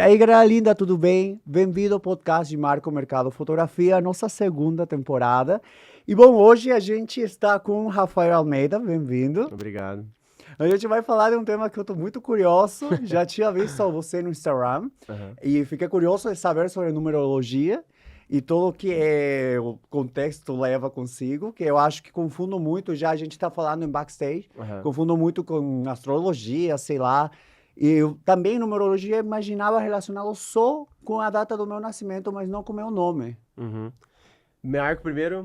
aí, galera linda, tudo bem? Bem-vindo ao podcast de Marco Mercado Fotografia, nossa segunda temporada. E bom, hoje a gente está com o Rafael Almeida, bem-vindo. Obrigado. A gente vai falar de um tema que eu estou muito curioso, já tinha visto você no Instagram, e fiquei curioso de saber sobre numerologia e tudo o que o contexto leva consigo, que eu acho que confundo muito, já a gente está falando em backstage, confundo muito com astrologia, sei lá. E eu também numerologia imaginava relacionado só com a data do meu nascimento, mas não com o meu nome. Marco, primeiro,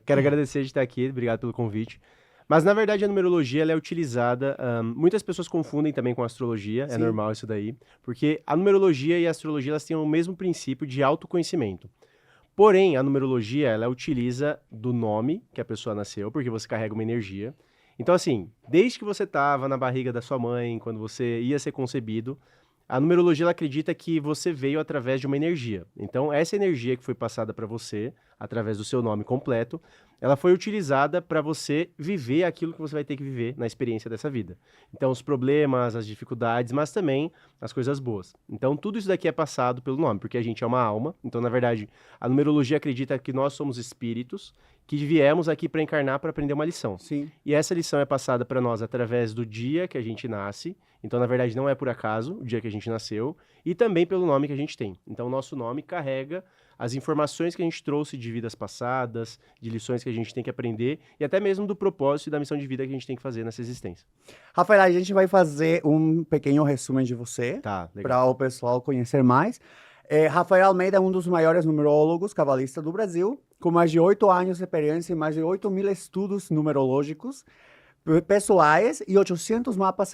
quero agradecer de estar aqui, obrigado pelo convite. Mas, na verdade, a numerologia ela é utilizada, muitas pessoas confundem também com a astrologia, Sim. É normal isso daí, porque a numerologia e a astrologia elas têm o mesmo princípio de autoconhecimento. Porém, a numerologia ela utiliza do nome que a pessoa nasceu, porque você carrega uma energia. Então, assim, desde que você estava na barriga da sua mãe, quando você ia ser concebido, a numerologia ela acredita que você veio através de uma energia. Então, essa energia que foi passada para você, através do seu nome completo, ela foi utilizada para você viver aquilo que você vai ter que viver na experiência dessa vida. Então, os problemas, as dificuldades, mas também as coisas boas. Então, tudo isso daqui é passado pelo nome, porque a gente é uma alma. Então, na verdade, a numerologia acredita que nós somos espíritos que viemos aqui para encarnar para aprender uma lição. Sim. E essa lição é passada para nós através do dia que a gente nasce. Então, na verdade, não é por acaso o dia que a gente nasceu. E também pelo nome que a gente tem. Então, o nosso nome carrega as informações que a gente trouxe de vidas passadas, de lições que a gente tem que aprender e até mesmo do propósito e da missão de vida que a gente tem que fazer nessa existência. Rafael, a gente vai fazer um pequeno resumo de você, Tá, legal. para o pessoal conhecer mais. Rafael Almeida é um dos maiores numerólogos cabalistas do Brasil, com mais de 8 anos de experiência e mais de 8.000 estudos numerológicos pessoais e 800 mapas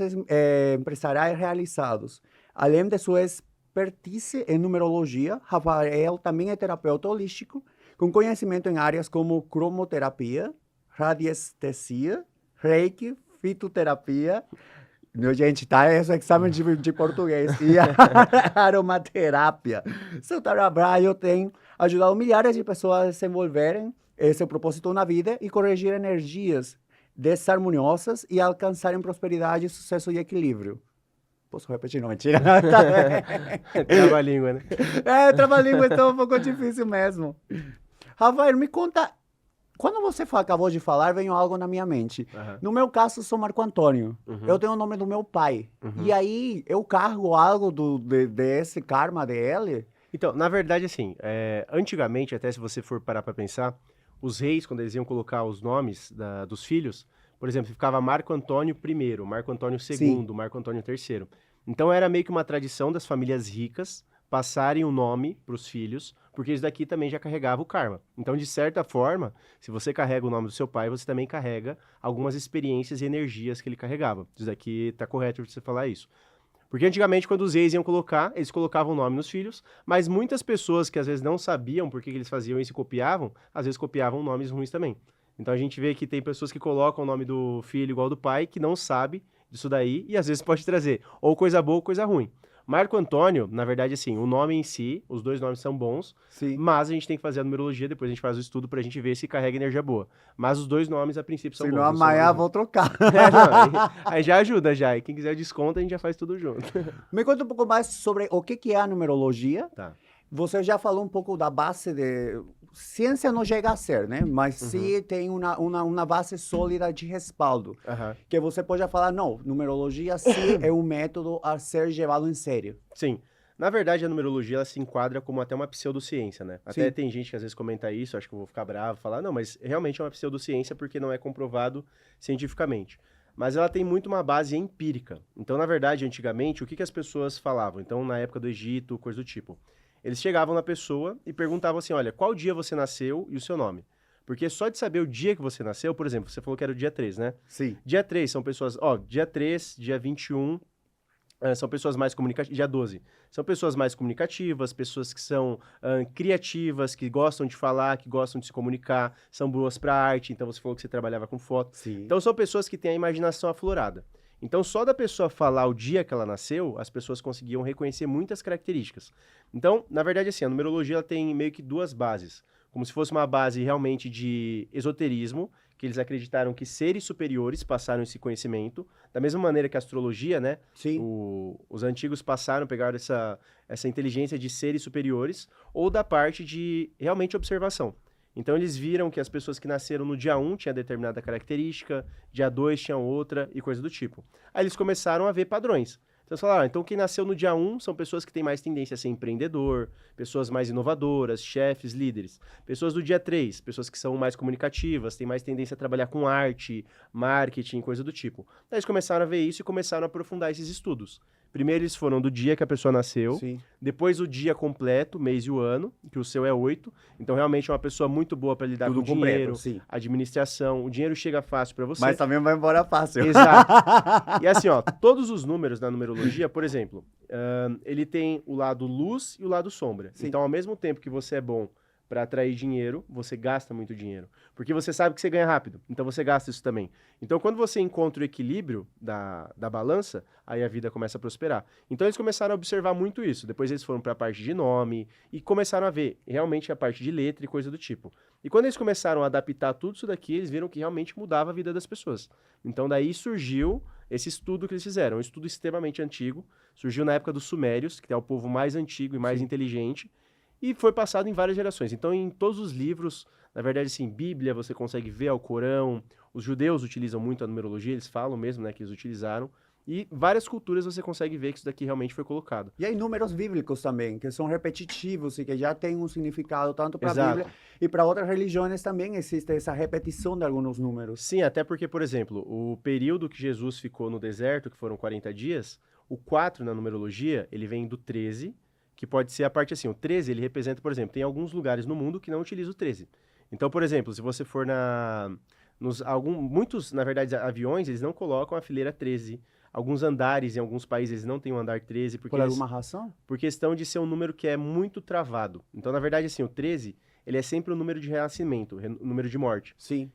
empresariais realizados. Além de sua expertise em numerologia, Rafael também é terapeuta holístico, com conhecimento em áreas como cromoterapia, radiestesia, reiki, fitoterapia. Meu, gente, tá? Esse é o exame de português. E a aromaterapia. Seu trabalho tem ajudado milhares de pessoas a desenvolverem seu propósito na vida e corrigir energias desarmoniosas e alcançarem prosperidade, sucesso e equilíbrio. Posso repetir? Não, mentira. Trava-língua, né? Trava-língua, então é um pouco difícil mesmo. Rafael, me conta. Quando você acabou de falar, veio algo na minha mente. No meu caso, sou Marco Antônio. Eu tenho o nome do meu pai. E aí, eu cargo algo desse karma dele? Então, na verdade, assim, antigamente, até se você for parar para pensar, os reis, quando eles iam colocar os nomes dos filhos, por exemplo, ficava Marco Antônio I, Marco Antônio II, Sim. Marco Antônio III. Então, era meio que uma tradição das famílias ricas passarem o nome para os filhos, porque isso daqui também já carregava o karma. Então, de certa forma, se você carrega o nome do seu pai, você também carrega algumas experiências e energias que ele carregava. Isso daqui tá correto você falar isso. Porque antigamente, quando os reis iam colocar, eles colocavam o nome nos filhos, mas muitas pessoas que às vezes não sabiam por que eles faziam isso e copiavam, às vezes copiavam nomes ruins também. Então a gente vê que tem pessoas que colocam o nome do filho igual ao do pai, que não sabe disso daí, e às vezes pode trazer ou coisa boa ou coisa ruim. Marco Antônio, na verdade, assim, o nome em si, os dois nomes são bons, Sim. mas a gente tem que fazer a numerologia, depois a gente faz o estudo pra gente ver se carrega energia boa. Mas os dois nomes, a princípio, são Se bons. não, não são amanhã nomes vou trocar. aí já ajuda, já. E quem quiser desconto, a gente já faz tudo junto. Me conta um pouco mais sobre o que é a numerologia. Tá. Você já falou um pouco da base de... Ciência não chega a ser, né? Mas sim tem uma base sólida de respaldo. Que você pode falar, não, numerologia sim é um método a ser levado em sério. Sim. Na verdade, a numerologia ela se enquadra como até uma pseudociência, né? Até Sim. tem gente que às vezes comenta isso, acho que eu vou ficar bravo, falar, não, mas realmente é uma pseudociência porque não é comprovado cientificamente. Mas ela tem muito uma base empírica. Então, na verdade, antigamente, o que as pessoas falavam? Então, na época do Egito, coisa do tipo. Eles chegavam na pessoa e perguntavam assim, olha, qual dia você nasceu e o seu nome? Porque só de saber o dia que você nasceu, por exemplo, você falou que era o dia 3, né? Sim. Dia 3 são pessoas, dia 3, dia 21, são pessoas mais comunicativas, dia 12, são pessoas mais comunicativas, pessoas que são criativas, que gostam de falar, que gostam de se comunicar, são boas para arte, então você falou que você trabalhava com foto. Sim. Então são pessoas que têm a imaginação aflorada. Então só da pessoa falar o dia que ela nasceu, as pessoas conseguiam reconhecer muitas características. Então, na verdade, assim, a numerologia ela tem meio que duas bases, como se fosse uma base realmente de esoterismo, que eles acreditaram que seres superiores passaram esse conhecimento, da mesma maneira que a astrologia, né? Sim. Os antigos pegaram essa inteligência de seres superiores, ou da parte de realmente observação. Então eles viram que as pessoas que nasceram no dia 1 tinham determinada característica, dia 2 tinham outra e coisa do tipo. Aí eles começaram a ver padrões. Então eles falaram, então quem nasceu no dia 1 são pessoas que têm mais tendência a ser empreendedor, pessoas mais inovadoras, chefes, líderes. Pessoas do dia 3, pessoas que são mais comunicativas, têm mais tendência a trabalhar com arte, marketing, coisa do tipo. Daí eles começaram a ver isso e começaram a aprofundar esses estudos. Primeiro eles foram do dia que a pessoa nasceu, Sim. depois o dia completo, mês e o ano, que o seu é 8. Então realmente é uma pessoa muito boa para lidar Tudo com dinheiro, sim. administração, o dinheiro chega fácil para você. Mas também vai embora fácil. Exato. E assim, ó, todos os números na numerologia, por exemplo, ele tem o lado luz e o lado sombra. Sim. Então, ao mesmo tempo que você é bom para atrair dinheiro, você gasta muito dinheiro. Porque você sabe que você ganha rápido, então você gasta isso também. Então, quando você encontra o equilíbrio da balança, aí a vida começa a prosperar. Então, eles começaram a observar muito isso. Depois eles foram para a parte de nome e começaram a ver realmente a parte de letra e coisa do tipo. E quando eles começaram a adaptar tudo isso daqui, eles viram que realmente mudava a vida das pessoas. Então, daí surgiu esse estudo que eles fizeram, um estudo extremamente antigo, surgiu na época dos Sumérios, que é o povo mais antigo e mais inteligente, e foi passado em várias gerações. Então, em todos os livros, na verdade, assim, Bíblia, você consegue ver ao Corão, os judeus utilizam muito a numerologia, eles falam mesmo, né, que eles utilizaram, e várias culturas você consegue ver que isso daqui realmente foi colocado. E aí números bíblicos também, que são repetitivos e que já têm um significado tanto para a Exato. Bíblia e para outras religiões também existe essa repetição de alguns números. Sim, até porque, por exemplo, o período que Jesus ficou no deserto, que foram 40 dias, o 4 na numerologia, ele vem do 13, que pode ser a parte assim, o 13 ele representa, por exemplo, tem alguns lugares no mundo que não utilizam o 13. Então, por exemplo, se você for muitos, na verdade, aviões, eles não colocam a fileira 13. Alguns andares, em alguns países, eles não têm o andar 13. Porque Por alguma razão? por questão de ser um número que é muito travado. Então, na verdade, assim, o 13, ele é sempre um número de renascimento, número de morte. Sim.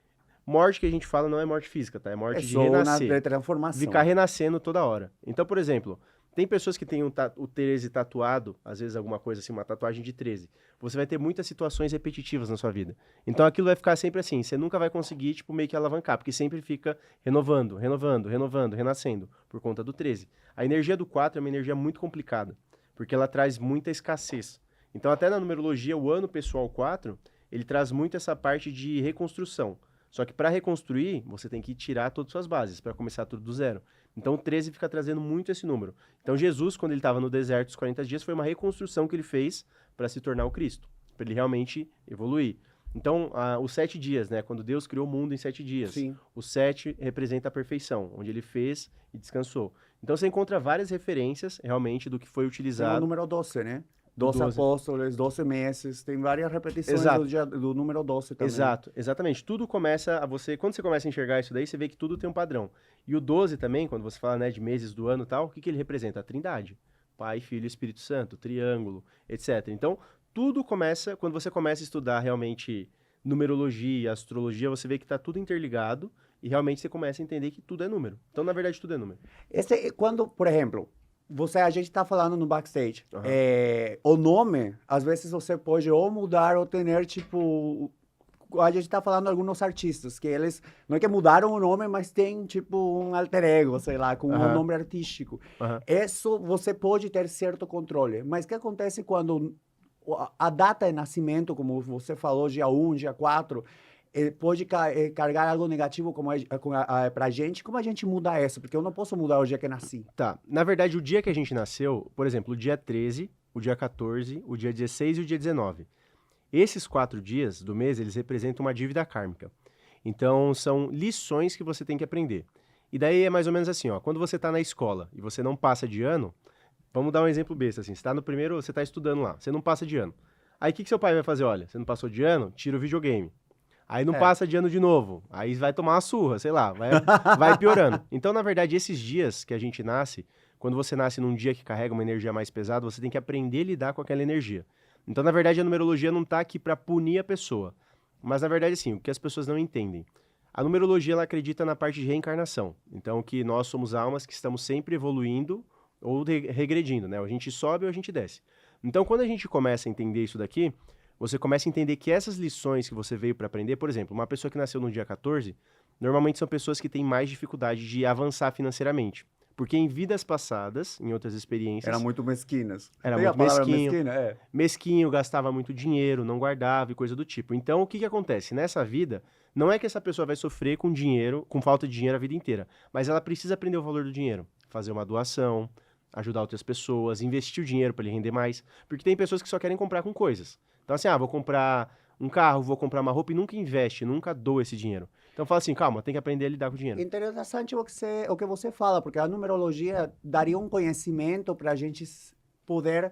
Morte que a gente fala não é morte física, tá? É morte É de só renascer. de transformação. Ficar renascendo toda hora. Então, por exemplo, tem pessoas que têm o 13 tatuado, às vezes alguma coisa assim, uma tatuagem de 13. Você vai ter muitas situações repetitivas na sua vida. Então aquilo vai ficar sempre assim, você nunca vai conseguir, tipo, meio que alavancar, porque sempre fica renovando, renascendo, por conta do 13. A energia do 4 é uma energia muito complicada, porque ela traz muita escassez. Então até na numerologia, o ano pessoal 4, ele traz muito essa parte de reconstrução. Só que para reconstruir, você tem que tirar todas as suas bases, para começar tudo do zero. Então o 13 fica trazendo muito esse número. Então Jesus, quando ele estava no deserto os 40 dias, foi uma reconstrução que ele fez para se tornar o Cristo, para ele realmente evoluir. Então, os 7 dias, né? Quando Deus criou o mundo em 7 dias. Sim. O 7 representa a perfeição, onde ele fez e descansou. Então você encontra várias referências, realmente, do que foi Tem o utilizado. número 12, né? 12 12. apóstolos, 12 meses, tem várias repetições Exato. do número 12 também. Exato, exatamente. Tudo começa quando você começa a enxergar isso daí, você vê que tudo tem um padrão. E o 12 também, quando você fala, né, de meses do ano e tal, o que ele representa? A Trindade. Pai, Filho e Espírito Santo, triângulo, etc. Então, tudo começa, quando você começa a estudar realmente numerologia, astrologia, você vê que está tudo interligado e realmente você começa a entender que tudo é número. Então, na verdade, tudo é número. Quando, por exemplo, a gente está falando no backstage, Uhum. o nome, às vezes você pode ou mudar ou ter, tipo, a gente está falando de alguns artistas, que eles, não é que mudaram o nome, mas tem, tipo, um alter ego, sei lá, com um nome artístico. Isso você pode ter certo controle, mas o que acontece quando a data de nascimento, como você falou, dia 1, dia 4, pode carregar algo negativo pra gente? Como a gente muda isso? Porque eu não posso mudar o dia que nasci. Tá. Na verdade, o dia que a gente nasceu, por exemplo, o dia 13, o dia 14, o dia 16 e o dia 19. Esses 4 dias do mês, eles representam uma dívida kármica. Então, são lições que você tem que aprender. E daí é mais ou menos assim, ó. Quando você tá na escola e você não passa de ano, vamos dar um exemplo besta, assim. Você tá no primeiro, você tá estudando lá, você não passa de ano. Aí, o que seu pai vai fazer? Olha, você não passou de ano? Tira o videogame. Aí não passa de ano de novo. Aí vai tomar uma surra, sei lá, vai piorando. Então, na verdade, esses dias que a gente nasce, quando você nasce num dia que carrega uma energia mais pesada, você tem que aprender a lidar com aquela energia. Então, na verdade, a numerologia não está aqui para punir a pessoa. Mas, na verdade, assim, o que as pessoas não entendem. A numerologia, ela acredita na parte de reencarnação. Então, que nós somos almas que estamos sempre evoluindo ou regredindo, né? Ou a gente sobe ou a gente desce. Então, quando a gente começa a entender isso daqui, você começa a entender que essas lições que você veio para aprender, por exemplo, uma pessoa que nasceu no dia 14, normalmente são pessoas que têm mais dificuldade de avançar financeiramente. Porque em vidas passadas, em outras Eram experiências, muito mesquinas. era Tem a muito palavra mesquinho, mesquina? É. mesquinho, gastava muito dinheiro, não guardava e coisa do tipo. Então, o que que acontece? Nessa vida, não é que essa pessoa vai sofrer com dinheiro, com falta de dinheiro a vida inteira, mas ela precisa aprender o valor do dinheiro, fazer uma doação, ajudar outras pessoas, investir o dinheiro para ele render mais, porque tem pessoas que só querem comprar com coisas. Então, assim, vou comprar um carro, vou comprar uma roupa e nunca investe, nunca doa esse dinheiro. Então, fala assim, calma, tem que aprender a lidar com o dinheiro. Interessante o que você fala, porque a numerologia daria um conhecimento para a gente poder,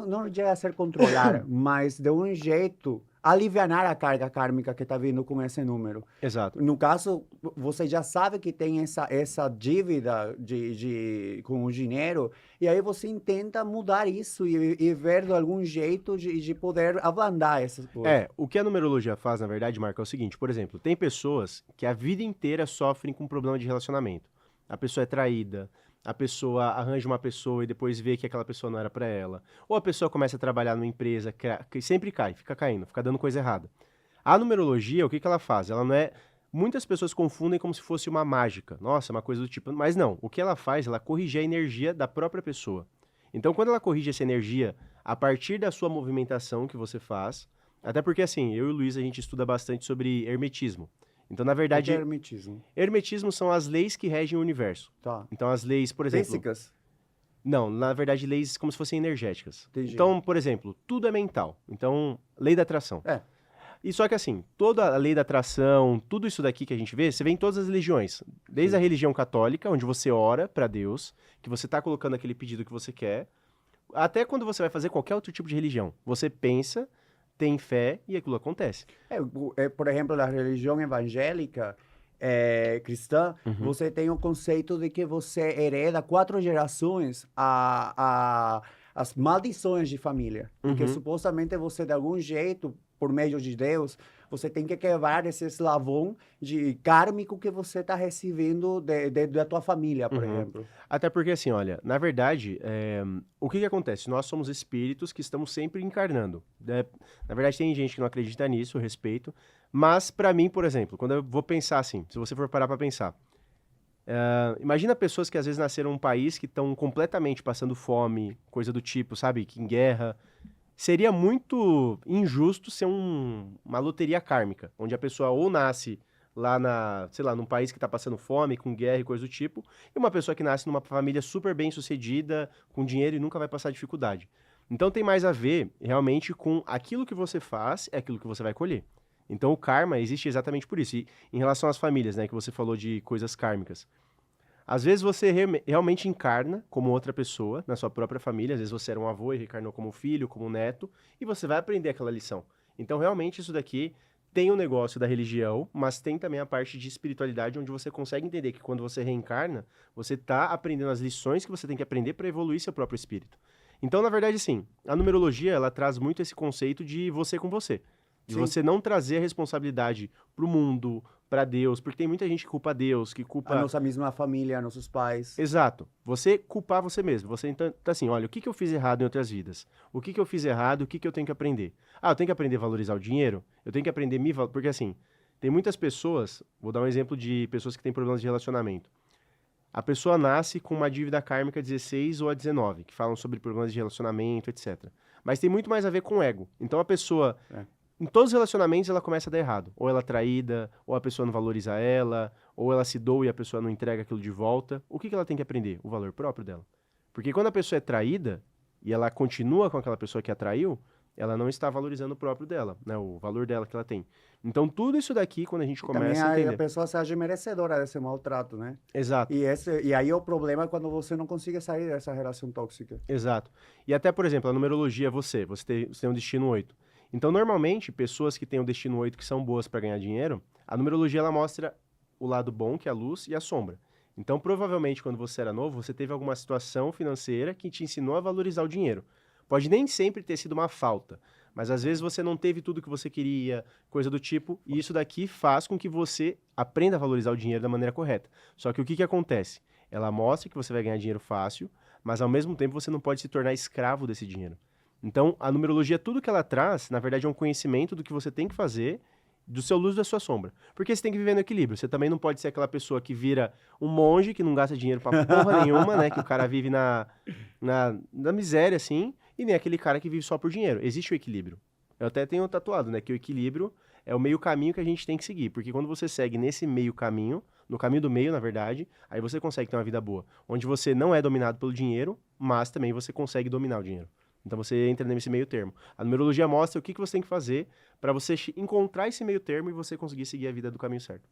não chega a ser controlar, mas de um jeito alivianar a carga kármica que está vindo com esse número. Exato. No caso, você já sabe que tem essa dívida com o dinheiro, e aí você tenta mudar isso e ver de algum jeito de poder ablandar essas coisas. O que a numerologia faz, na verdade, Marco, é o seguinte, por exemplo, tem pessoas que a vida inteira sofrem com problema de relacionamento. A pessoa é traída, a pessoa arranja uma pessoa e depois vê que aquela pessoa não era para ela. Ou a pessoa começa a trabalhar numa empresa que sempre cai, fica caindo, fica dando coisa errada. A numerologia, o que que ela faz? Ela não é... Muitas pessoas confundem como se fosse uma mágica. Nossa, uma coisa do tipo... Mas não, o que ela faz? Ela corrige a energia da própria pessoa. Então, quando ela corrige essa energia a partir da sua movimentação que você faz... Até porque, assim, eu e o Luiz, a gente estuda bastante sobre hermetismo. Então, na O que verdade, é hermetismo? hermetismo são as leis que regem o universo. Tá. Então, as leis, por exemplo... Físicas? Não, na verdade, leis como se fossem energéticas. Entendi. Então, por exemplo, tudo é mental. Então, lei da atração. É. E só que assim, toda a lei da atração, tudo isso daqui que a gente vê, você vê em todas as religiões. Desde a religião católica, onde você ora para Deus, que você tá colocando aquele pedido que você quer, até quando você vai fazer qualquer outro tipo de religião. Você pensa, tem fé e aquilo acontece. Por exemplo, na religião evangélica cristã, você tem o conceito de que você hereda 4 gerações as maldições de família. Porque supostamente você, de algum jeito, por meio de Deus, você tem que quebrar esse eslavão kármico que você está recebendo da tua família, por exemplo. Até porque, assim, olha, na verdade, o que que acontece? Nós somos espíritos que estamos sempre encarnando. Na verdade, tem gente que não acredita nisso, eu respeito. Mas, pra mim, por exemplo, quando eu vou pensar assim, se você for parar pra pensar, imagina pessoas que às vezes nasceram num país que estão completamente passando fome, coisa do tipo, sabe? Que em guerra. Seria muito injusto ser uma loteria kármica, onde a pessoa ou nasce lá sei lá, num país que está passando fome, com guerra e coisa do tipo, e uma pessoa que nasce numa família super bem sucedida, com dinheiro e nunca vai passar dificuldade. Então tem mais a ver realmente com aquilo que você faz, é aquilo que você vai colher. Então o karma existe exatamente por isso. E em relação às famílias, né, que você falou de coisas kármicas. Às vezes você realmente encarna como outra pessoa na sua própria família. Às vezes você era um avô e reencarnou como filho, como neto, e você vai aprender aquela lição. Então, realmente, isso daqui tem o negócio da religião, mas tem também a parte de espiritualidade, onde você consegue entender que quando você reencarna, você está aprendendo as lições que você tem que aprender para evoluir seu próprio espírito. Então, na verdade, sim, a numerologia, ela traz muito esse conceito de você com você. De você não trazer a responsabilidade pro mundo, para Deus, porque tem muita gente que culpa Deus, que culpa... A nossa mesma família, nossos pais. Exato. Você culpar você mesmo. Você então, tá assim, olha, o que que eu fiz errado em outras vidas? O que que eu fiz errado? O que que eu tenho que aprender? Eu tenho que aprender a valorizar o dinheiro? Eu tenho que aprender porque assim, tem muitas pessoas, vou dar um exemplo de pessoas que têm problemas de relacionamento. A pessoa nasce com uma dívida kármica 16 ou a 19, que falam sobre problemas de relacionamento, etc. Mas tem muito mais a ver com o ego. Então a pessoa... Em todos os relacionamentos ela começa a dar errado. Ou ela é traída, ou a pessoa não valoriza ela, ou ela se doa e a pessoa não entrega aquilo de volta. O que que ela tem que aprender? O valor próprio dela. Porque quando a pessoa é traída e ela continua com aquela pessoa que a traiu, ela não está valorizando o próprio dela, né? O valor dela que ela tem. Então tudo isso daqui, quando a gente começa a entender... a pessoa se age merecedora desse maltrato, né? Exato. E aí o problema é quando você não consegue sair dessa relação tóxica. Exato. E até, por exemplo, a numerologia é você tem um destino 8. Então, normalmente, pessoas que têm o destino 8 que são boas para ganhar dinheiro, a numerologia ela mostra o lado bom, que é a luz, e a sombra. Então, provavelmente, quando você era novo, você teve alguma situação financeira que te ensinou a valorizar o dinheiro. Pode nem sempre ter sido uma falta, mas às vezes você não teve tudo que você queria, coisa do tipo, e isso daqui faz com que você aprenda a valorizar o dinheiro da maneira correta. Só que o que que acontece? Ela mostra que você vai ganhar dinheiro fácil, mas ao mesmo tempo você não pode se tornar escravo desse dinheiro. Então, a numerologia, tudo que ela traz, na verdade, é um conhecimento do que você tem que fazer, do seu luz e da sua sombra. Porque você tem que viver no equilíbrio. Você também não pode ser aquela pessoa que vira um monge, que não gasta dinheiro pra porra nenhuma, né? Que o cara vive na miséria, assim, e nem aquele cara que vive só por dinheiro. Existe o equilíbrio. Eu até tenho tatuado, né? Que o equilíbrio é o meio caminho que a gente tem que seguir. Porque quando você segue nesse meio caminho, no caminho do meio, na verdade, aí você consegue ter uma vida boa. Onde você não é dominado pelo dinheiro, mas também você consegue dominar o dinheiro. Então você entra nesse meio termo. A numerologia mostra o que você tem que fazer para você encontrar esse meio termo e você conseguir seguir a vida do caminho certo.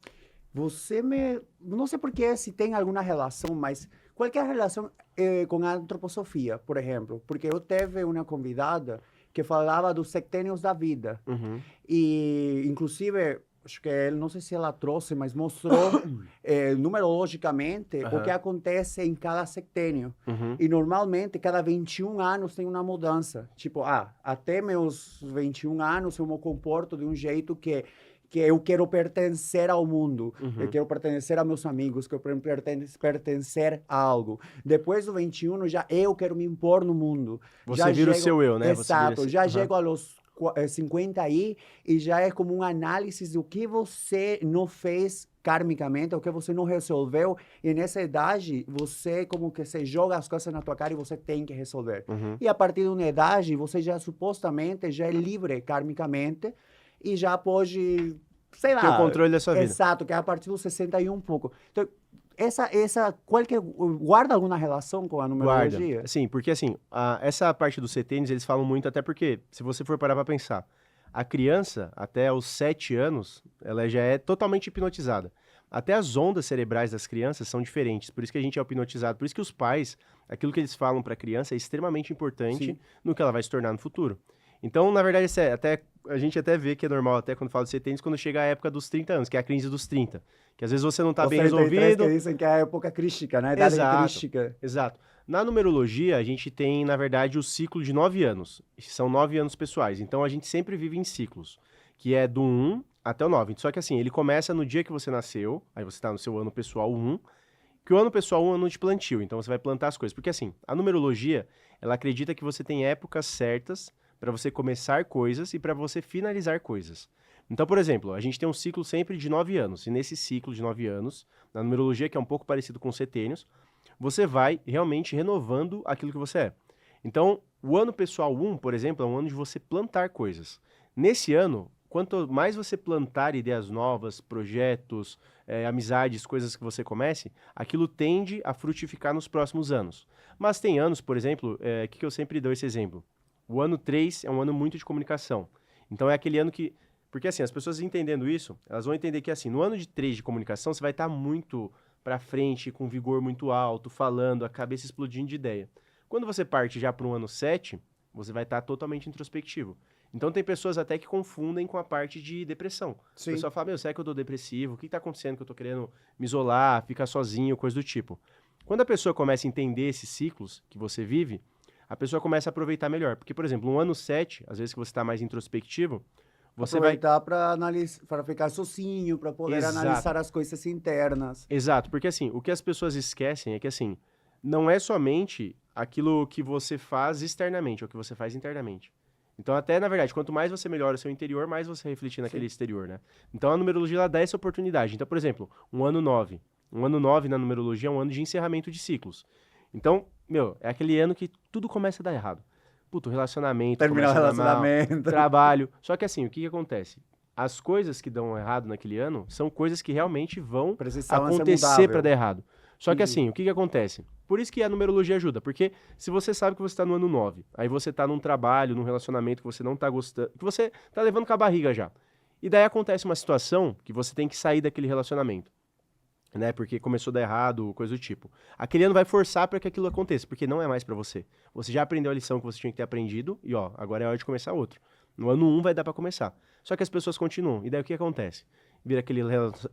Não sei por que se tem alguma relação, mas qual que é a relação com a antroposofia, por exemplo? Porque eu teve uma convidada que falava dos setênios da vida. Uhum. E, inclusive, acho que ele, não sei se ela trouxe, mas mostrou numerologicamente o que acontece em cada setênio. Uhum. E normalmente, cada 21 anos tem uma mudança. Tipo, até meus 21 anos eu me comporto de um jeito que eu quero pertencer ao mundo, eu quero pertencer a meus amigos, que eu quero pertencer a algo. Depois do 21, já eu quero me impor no mundo. Você já vira o seu eu, né? Exato, já chego aos 50 aí e já é como uma análise do que você não fez karmicamente, o que você não resolveu, e nessa idade você como que se joga as coisas na tua cara e você tem que resolver. E a partir de uma idade, você já supostamente já é livre karmicamente, e já pode, sei lá... ter o controle da sua vida. Exato, que é a partir dos 60 e um pouco. Então, guarda alguma relação com a numerologia? Guarda. Sim, porque assim, essa parte dos setênios, eles falam muito, até porque, se você for parar pra pensar, a criança, até os 7 anos, ela já é totalmente hipnotizada. Até as ondas cerebrais das crianças são diferentes, por isso que a gente é hipnotizado, por isso que os pais, aquilo que eles falam pra criança é extremamente importante no que ela vai se tornar no futuro. Então, na verdade, a gente até vê que é normal, até quando fala de setênios, quando chega a época dos 30 anos, que é a crise dos 30. Que às vezes você não está bem resolvido. Que dizem que é a época crística, né? A idade crística. Exato. Na numerologia, a gente tem, na verdade, o ciclo de 9 anos. São 9 anos pessoais. Então, a gente sempre vive em ciclos, que é do 1 até o 9. Só que assim, ele começa no dia que você nasceu, aí você está no seu ano pessoal 1, que o ano pessoal 1 é um ano de plantio, então você vai plantar as coisas. Porque assim, a numerologia, ela acredita que você tem épocas certas para você começar coisas e para você finalizar coisas. Então, por exemplo, a gente tem um ciclo sempre de 9 anos, e nesse ciclo de 9 anos, na numerologia, que é um pouco parecido com os setênios, você vai realmente renovando aquilo que você é. Então, o ano pessoal 1, por exemplo, é um ano de você plantar coisas. Nesse ano, quanto mais você plantar ideias novas, projetos, amizades, coisas que você comece, aquilo tende a frutificar nos próximos anos. Mas tem anos, por exemplo, que eu sempre dou esse exemplo. O ano 3 é um ano muito de comunicação. Então é aquele ano que... Porque assim, as pessoas entendendo isso, elas vão entender que assim, no ano de 3 de comunicação, você vai estar muito pra frente, com vigor muito alto, falando, a cabeça explodindo de ideia. Quando você parte já para um ano 7, você vai estar totalmente introspectivo. Então tem pessoas até que confundem com a parte de depressão. Sim. A pessoa fala, será que eu tô depressivo? O que tá acontecendo que eu tô querendo me isolar, ficar sozinho, coisa do tipo. Quando a pessoa começa a entender esses ciclos que você vive, a pessoa começa a aproveitar melhor. Porque, por exemplo, um ano 7, às vezes que você está mais introspectivo, você aproveitar para analisar, para ficar sozinho, para poder analisar as coisas internas. Exato, porque assim, o que as pessoas esquecem é que assim, não é somente aquilo que você faz externamente, é o que você faz internamente. Então, até, na verdade, quanto mais você melhora o seu interior, mais você reflete naquele exterior, né? Então, a numerologia, ela dá essa oportunidade. Então, por exemplo, um ano 9. Um ano 9 na numerologia é um ano de encerramento de ciclos. Então, é aquele ano que tudo começa a dar errado. Puto, relacionamento, terminar o relacionamento, mal, trabalho. Só que assim, o que acontece? As coisas que dão errado naquele ano são coisas que realmente vão acontecer para dar errado. Só que assim, o que acontece? Por isso que a numerologia ajuda, porque se você sabe que você está no ano 9, aí você está num trabalho, num relacionamento que você não está gostando, que você está levando com a barriga já. E daí acontece uma situação que você tem que sair daquele relacionamento. Né, porque começou a dar errado, coisa do tipo. Aquele ano vai forçar para que aquilo aconteça, porque não é mais para você. Você já aprendeu a lição que você tinha que ter aprendido e agora é hora de começar outro. No ano 1 vai dar para começar. Só que as pessoas continuam. E daí o que acontece? Vira aquele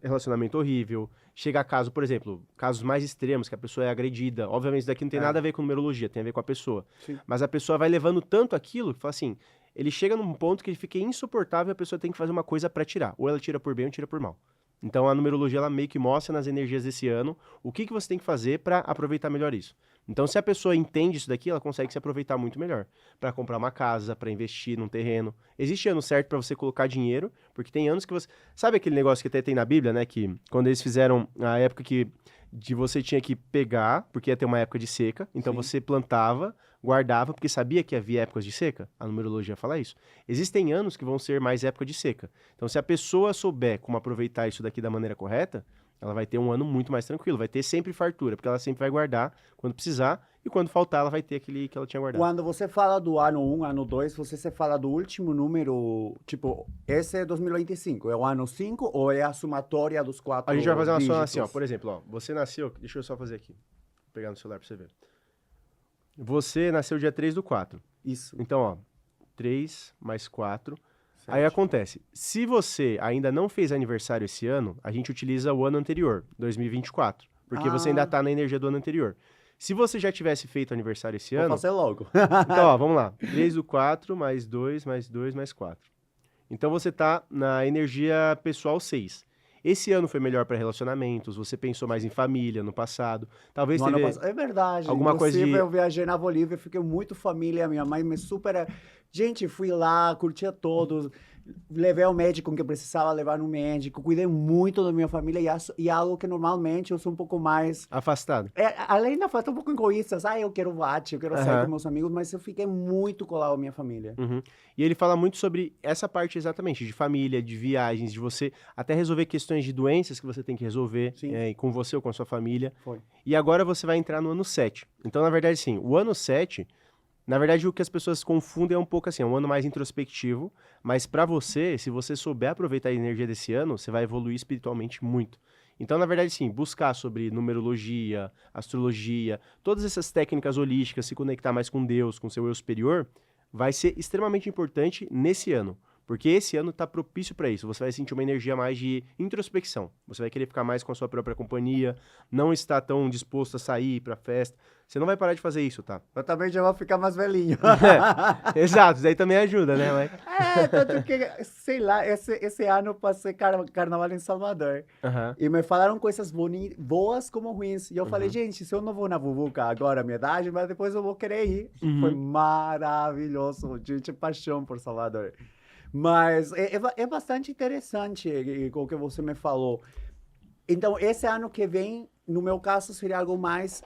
relacionamento horrível. Chega a caso, por exemplo, casos mais extremos, que a pessoa é agredida. Obviamente isso daqui não tem nada a ver com numerologia, tem a ver com a pessoa. Sim. Mas a pessoa vai levando tanto aquilo que fala assim, ele chega num ponto que ele fica insuportável e a pessoa tem que fazer uma coisa para tirar. Ou ela tira por bem ou tira por mal. Então a numerologia ela meio que mostra nas energias desse ano o que você tem que fazer para aproveitar melhor isso. Então se a pessoa entende isso daqui, ela consegue se aproveitar muito melhor. Para comprar uma casa, para investir num terreno. Existe ano certo para você colocar dinheiro, porque tem anos que você... Sabe aquele negócio que até tem na Bíblia, né? Que quando eles fizeram a época que de você tinha que pegar, porque ia ter uma época de seca, então Sim. você plantava, guardava, porque sabia que havia épocas de seca. A numerologia fala isso. Existem anos que vão ser mais época de seca. Então, se a pessoa souber como aproveitar isso daqui da maneira correta, ela vai ter um ano muito mais tranquilo, vai ter sempre fartura, porque ela sempre vai guardar quando precisar, e quando faltar, ela vai ter aquele que ela tinha guardado. Quando você fala do ano 1, ano 2, você se fala do último número, tipo, esse é 2025, é o ano 5 ou é a somatória dos 4 A gente vai fazer uma soma dígitos? assim, ó, por exemplo, ó, você nasceu, deixa eu só fazer aqui, vou pegar no celular pra você ver. Você nasceu dia 3/4, Isso. então, ó, 3 mais 4. Aí 7. acontece, se você ainda não fez aniversário esse ano, a gente utiliza o ano anterior, 2024, porque você ainda tá na energia do ano anterior. Se você já tivesse feito aniversário esse Vou ano, fazer logo. então, ó, vamos lá, 3/4 mais 2 mais 2 mais 4. Então você tá na energia pessoal 6. Esse ano foi melhor para relacionamentos, você pensou mais em família no passado, talvez No ano teve passado, é verdade. alguma coisa Inclusive, de... eu viajei na Bolívia, fiquei muito família, minha mãe me super... Gente, fui lá, curtia todos, levei ao médico que eu precisava levar no médico, cuidei muito da minha família e algo que normalmente eu sou um pouco mais... Afastado. Além da falta um pouco egoísta, eu quero bate, eu quero sair Aham. com meus amigos, mas eu fiquei muito colado à minha família. Uhum. E ele fala muito sobre essa parte exatamente, de família, de viagens, de você até resolver questões de doenças que você tem que resolver Sim. com você ou com a sua família. Foi. E agora você vai entrar no ano 7. Então, na verdade, sim, o ano 7, na verdade, o que as pessoas confundem é um pouco assim, é um ano mais introspectivo, mas para você, se você souber aproveitar a energia desse ano, você vai evoluir espiritualmente muito. Então, na verdade, sim, buscar sobre numerologia, astrologia, todas essas técnicas holísticas, se conectar mais com Deus, com seu eu superior, vai ser extremamente importante nesse ano. Porque esse ano está propício para isso. Você vai sentir uma energia mais de introspecção. Você vai querer ficar mais com a sua própria companhia, não está tão disposto a sair para festa. Você não vai parar de fazer isso, tá? Eu também já vou ficar mais velhinho. Exato, isso daí também ajuda, né? Mas... Tanto que, sei lá, esse ano eu passei carnaval em Salvador. Aham. E me falaram coisas boas como ruins. E eu falei, gente, se eu não vou na Vuvuca agora, minha idade, mas depois eu vou querer ir. Uhum. Foi maravilhoso, gente, paixão por Salvador. Mas é bastante interessante o que você me falou. Então, esse ano que vem, no meu caso, seria algo mais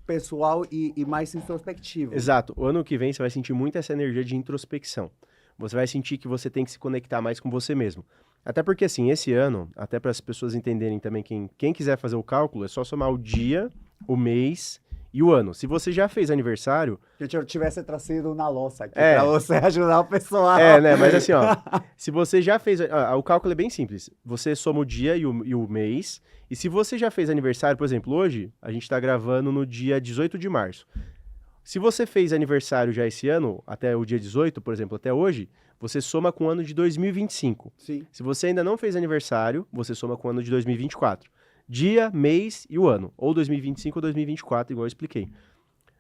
pessoal e mais introspectivo. Exato. O ano que vem você vai sentir muito essa energia de introspecção. Você vai sentir que você tem que se conectar mais com você mesmo. Até porque, assim, esse ano, até para as pessoas entenderem também, quem quiser fazer o cálculo, é só somar o dia, o mês e o ano. Se você já fez aniversário... Que eu tivesse trazido na louça aqui, É. pra você ajudar o pessoal. né? Mas assim, ó, se você já fez... o cálculo é bem simples. Você soma o dia e o mês. E se você já fez aniversário, por exemplo, hoje, a gente tá gravando no dia 18 de março. Se você fez aniversário já esse ano, até o dia 18, por exemplo, até hoje, você soma com o ano de 2025. Sim. Se você ainda não fez aniversário, você soma com o ano de 2024. Dia, mês e o ano. Ou 2025 ou 2024, igual eu expliquei.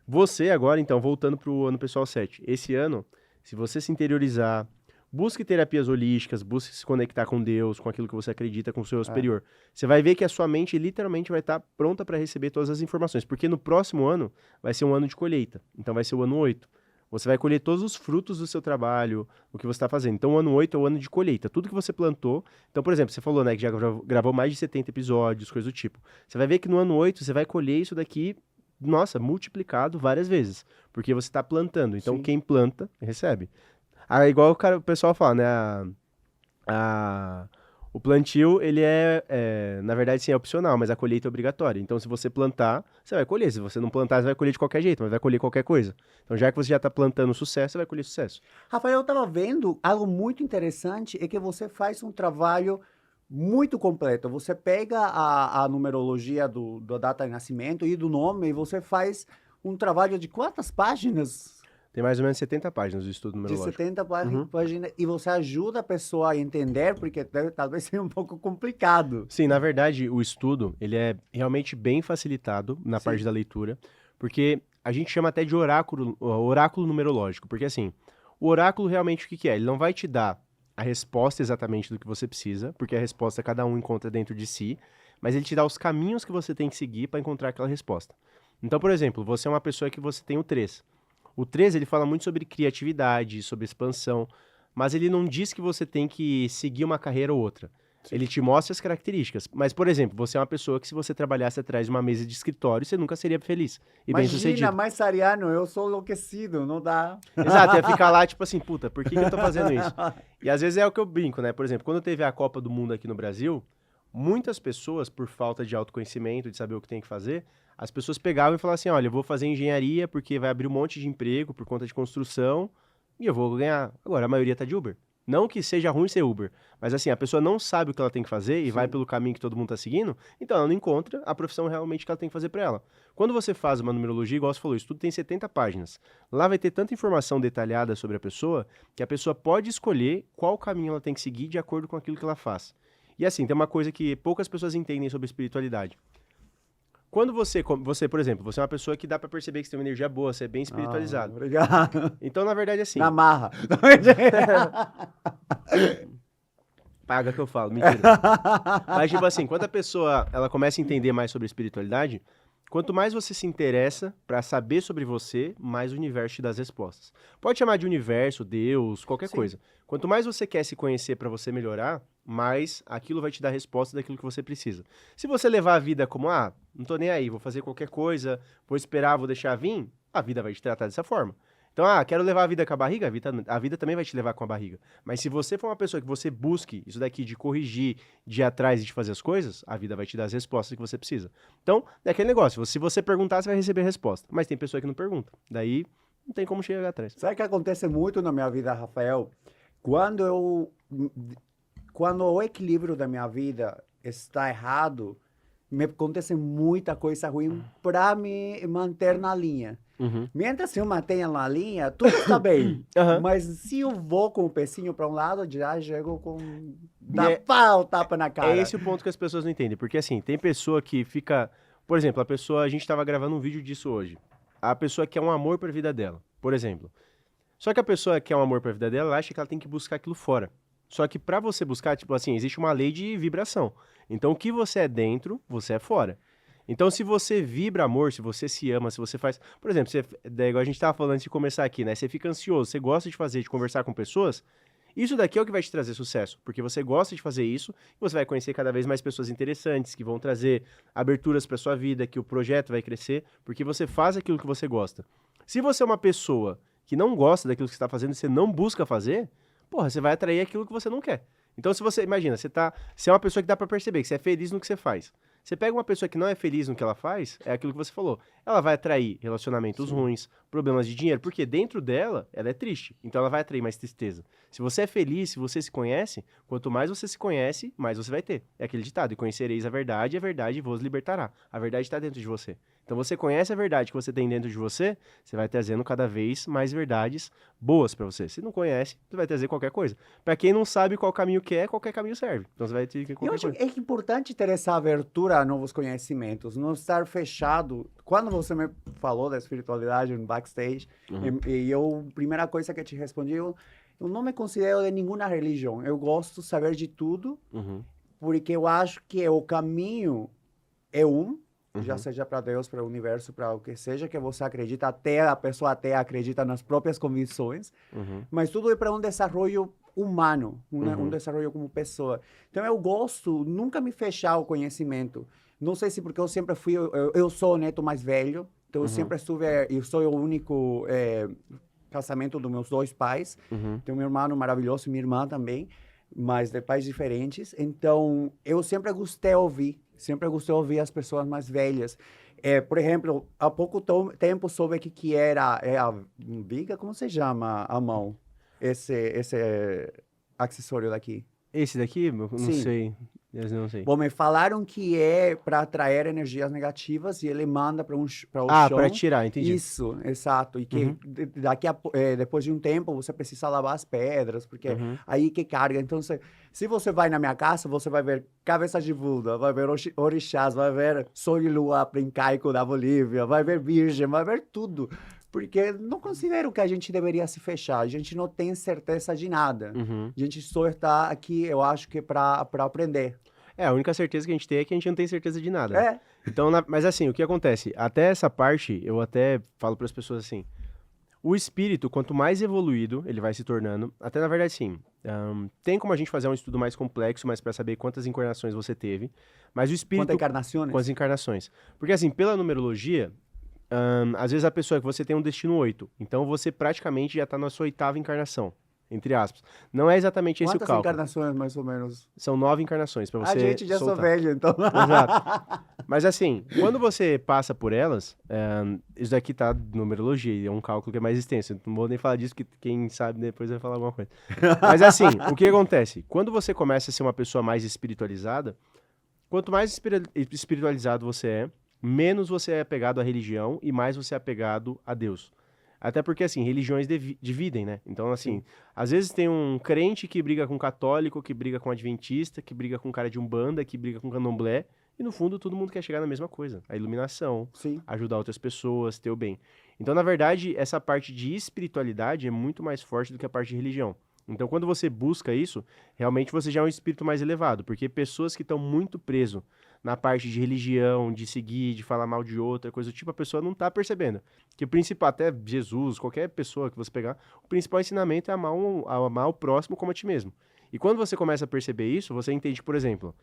Você agora, então, voltando para o ano pessoal 7. Esse ano, se você se interiorizar, busque terapias holísticas, busque se conectar com Deus, com aquilo que você acredita, com o seu eu superior. Você vai ver que a sua mente literalmente vai estar pronta para receber todas as informações. Porque no próximo ano vai ser um ano de colheita. Então vai ser o ano 8. Você vai colher todos os frutos do seu trabalho, o que você está fazendo. Então, o ano 8 é o ano de colheita. Tudo que você plantou... Então, por exemplo, você falou, né, que já gravou mais de 70 episódios, coisa do tipo. Você vai ver que no ano 8 você vai colher isso daqui, nossa, multiplicado várias vezes. Porque você está plantando. Então, Sim. quem planta, recebe. Igual o pessoal fala, né, o plantio, ele na verdade, sim, é opcional, mas a colheita é obrigatória. Então, se você plantar, você vai colher. Se você não plantar, você vai colher de qualquer jeito, mas vai colher qualquer coisa. Então, já que você já está plantando sucesso, você vai colher sucesso. Rafael, eu estava vendo algo muito interessante, é que você faz um trabalho muito completo. Você pega a numerologia da data de nascimento e do nome e você faz um trabalho de quantas páginas? Tem mais ou menos 70 páginas do estudo De numerológico. 70 Uhum. páginas. E você ajuda a pessoa a entender, porque talvez seja um pouco complicado. Sim, na verdade, o estudo, ele é realmente bem facilitado na Sim. parte da leitura, porque a gente chama até de oráculo numerológico, porque assim, o oráculo realmente o que é? Ele não vai te dar a resposta exatamente do que você precisa, porque a resposta cada um encontra dentro de si, mas ele te dá os caminhos que você tem que seguir para encontrar aquela resposta. Então, por exemplo, você é uma pessoa que você tem o 3. O 3, ele fala muito sobre criatividade, sobre expansão, mas ele não diz que você tem que seguir uma carreira ou outra. Sim. Ele te mostra as características. Mas, por exemplo, você é uma pessoa que se você trabalhasse atrás de uma mesa de escritório, você nunca seria feliz e bem-sucedido. Imagina, mais ariano, eu sou enlouquecido, não dá. Exato, ia ficar lá, tipo assim, puta, por que eu tô fazendo isso? E às vezes é o que eu brinco, né? Por exemplo, quando teve a Copa do Mundo aqui no Brasil, muitas pessoas, por falta de autoconhecimento, de saber o que tem que fazer, as pessoas pegavam e falavam assim, olha, eu vou fazer engenharia porque vai abrir um monte de emprego por conta de construção e eu vou ganhar. Agora, a maioria tá de Uber. Não que seja ruim ser Uber, mas assim, a pessoa não sabe o que ela tem que fazer e vai pelo caminho que todo mundo tá seguindo, então ela não encontra a profissão realmente que ela tem que fazer para ela. Quando você faz uma numerologia, igual você falou, isso tudo tem 70 páginas. Lá vai ter tanta informação detalhada sobre a pessoa que a pessoa pode escolher qual caminho ela tem que seguir de acordo com aquilo que ela faz. E assim, tem uma coisa que poucas pessoas entendem sobre espiritualidade. Quando você, por exemplo, você é uma pessoa que dá pra perceber que você tem uma energia boa, você é bem espiritualizado. Obrigado. Então, na verdade, assim... Na marra. Paga que eu falo, mentira. Mas, tipo assim, quando a pessoa ela começa a entender mais sobre espiritualidade, quanto mais você se interessa pra saber sobre você, mais o universo te dá as respostas. Pode chamar de universo, Deus, qualquer coisa. Quanto mais você quer se conhecer pra você melhorar, mais aquilo vai te dar resposta daquilo que você precisa. Se você levar a vida como, não tô nem aí, vou fazer qualquer coisa, vou esperar, vou deixar vir, a vida vai te tratar dessa forma. Então, quero levar a vida com a barriga, a vida também vai te levar com a barriga. Mas se você for uma pessoa que você busque isso daqui de corrigir, de ir atrás e de fazer as coisas, a vida vai te dar as respostas que você precisa. Então, é aquele negócio, se você perguntar, você vai receber a resposta. Mas tem pessoa que não pergunta. Daí, não tem como chegar atrás. Sabe o que acontece muito na minha vida, Rafael? Quando o equilíbrio da minha vida está errado, me acontece muita coisa ruim para me manter na linha. Uhum. Mientras eu mantenha na linha, tudo está bem. Mas se eu vou com o pecinho para um lado, já chego com tapa na cara. É esse o ponto que as pessoas não entendem. Porque assim, tem pessoa que fica... Por exemplo, a gente estava gravando um vídeo disso hoje. A pessoa quer um amor para a vida dela, por exemplo. Só que a pessoa que quer um amor para a vida dela, ela acha que ela tem que buscar aquilo fora. Só que para você buscar, tipo assim, existe uma lei de vibração. Então, o que você é dentro, você é fora. Então, se você vibra amor, se você se ama, se você faz... Por exemplo, igual a gente estava falando antes de começar aqui, né? Você fica ansioso, você gosta de conversar com pessoas, isso daqui é o que vai te trazer sucesso. Porque você gosta de fazer isso, e você vai conhecer cada vez mais pessoas interessantes, que vão trazer aberturas para sua vida, que o projeto vai crescer, porque você faz aquilo que você gosta. Se você é uma pessoa que não gosta daquilo que você está fazendo, você não busca fazer, você vai atrair aquilo que você não quer. Então, se você, imagina, você é uma pessoa que dá pra perceber que você é feliz no que você faz. Você pega uma pessoa que não é feliz no que ela faz, é aquilo que você falou. Ela vai atrair relacionamentos ruins, problemas de dinheiro, porque dentro dela, ela é triste. Então, ela vai atrair mais tristeza. Se você é feliz, se você se conhece, quanto mais você se conhece, mais você vai ter. É aquele ditado, e conhecereis a verdade vos libertará. A verdade está dentro de você. Então, você conhece a verdade que você tem dentro de você, você vai trazendo cada vez mais verdades boas pra você. Se não conhece, você vai trazer qualquer coisa. Pra quem não sabe qual caminho quer, qualquer caminho serve. Então, você vai ter qualquer Eu acho coisa. que é importante ter essa abertura a novos conhecimentos, não estar fechado. Quando você me falou da espiritualidade no backstage, a primeira coisa que te respondi, eu não me considero de nenhuma religião. Eu gosto de saber de tudo, porque eu acho que o caminho é já seja para Deus, para o universo, para o que seja, que você acredita, a pessoa até acredita nas próprias convicções, mas tudo é para um desenvolvimento humano, um desenvolvimento como pessoa. Então eu gosto, nunca me fechar ao conhecimento. Não sei se porque eu sempre fui, eu sou o neto mais velho, então eu sempre eu sou o único casamento dos meus dois pais, tenho meu irmão maravilhoso e minha irmã também, mas de pais diferentes, então eu sempre gostei de ouvir as pessoas mais velhas. Por exemplo, há pouco tempo soube que era a viga, como se chama a mão? Esse acessório daqui. Esse daqui? Eu não sei. Eu não sei. Bom, me falaram que é para atrair energias negativas e ele manda para o chão. Para tirar, entendi. Isso, exato. E que depois de um tempo você precisa lavar as pedras, porque aí que carga. Então, se você vai na minha casa, você vai ver cabeça de Buda, vai ver orixás, vai ver sol e lua incaico da Bolívia, vai ver virgem, vai ver tudo. Porque não considero que a gente deveria se fechar. A gente não tem certeza de nada. Uhum. A gente só está aqui, eu acho que para aprender. A única certeza que a gente tem é que a gente não tem certeza de nada, né? É, Então, mas assim, o que acontece? Até essa parte, eu até falo para as pessoas assim, o espírito, quanto mais evoluído ele vai se tornando, até na verdade sim, tem como a gente fazer um estudo mais complexo, mas para saber quantas encarnações você teve, mas o espírito... quantas encarnações? Quantas encarnações. Porque assim, pela numerologia, às vezes a pessoa que você tem um destino 8, então você praticamente já está na sua 8ª encarnação, entre aspas. Não é exatamente esse o Quantas cálculo. encarnações, mais ou menos? São 9 encarnações para você A gente já sou soltar. velho, então. Exato. Mas assim, quando você passa por elas, isso daqui tá numerologia, é um cálculo que é mais extenso. Não vou nem falar disso, que quem sabe depois vai falar alguma coisa. Mas assim, o que acontece? Quando você começa a ser uma pessoa mais espiritualizada, quanto mais espiritualizado você é, menos você é apegado à religião e mais você é apegado a Deus. Até porque, assim, religiões dividem, né? Então, assim, Sim. às vezes tem um crente que briga com um católico, que briga com um adventista, que briga com um cara de umbanda, que briga com um candomblé, e no fundo todo mundo quer chegar na mesma coisa, a iluminação, Sim. ajudar outras pessoas, ter o bem. Então, na verdade, essa parte de espiritualidade é muito mais forte do que a parte de religião. Então, quando você busca isso, realmente você já é um espírito mais elevado, porque pessoas que estão muito preso na parte de religião, de seguir, de falar mal de outra, coisa do tipo, a pessoa não está percebendo. Que o principal, até Jesus, qualquer pessoa que você pegar, o principal ensinamento é amar o próximo como a ti mesmo. E quando você começa a perceber isso, você entende, por exemplo,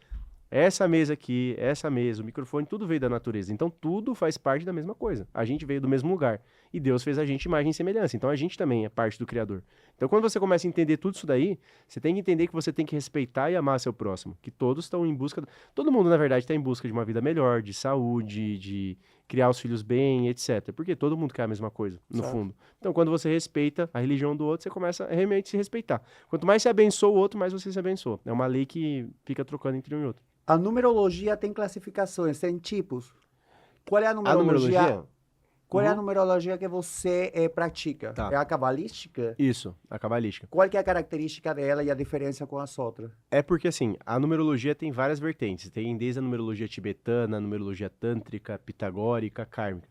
essa mesa aqui, essa mesa, o microfone, tudo veio da natureza. Então, tudo faz parte da mesma coisa. A gente veio do mesmo lugar. E Deus fez a gente imagem e semelhança. Então, a gente também é parte do Criador. Então, quando você começa a entender tudo isso daí, você tem que entender que você tem que respeitar e amar seu próximo. Que todos estão em busca... Todo mundo, na verdade, está em busca de uma vida melhor, de saúde, de criar os filhos bem, etc. Porque todo mundo quer a mesma coisa, no Certo. fundo. Então, quando você respeita a religião do outro, você começa a realmente se respeitar. Quanto mais você abençoa o outro, mais você se abençoa. É uma lei que fica trocando entre um e outro. A numerologia tem classificações, tem tipos. Qual é a A numerologia? numerologia? Qual é a Uhum. numerologia que você pratica? Tá. É a cabalística? Isso, a cabalística. Qual que é a característica dela e a diferença com as outras? É porque, assim, a numerologia tem várias vertentes. Tem desde a numerologia tibetana, a numerologia tântrica, pitagórica, kármica.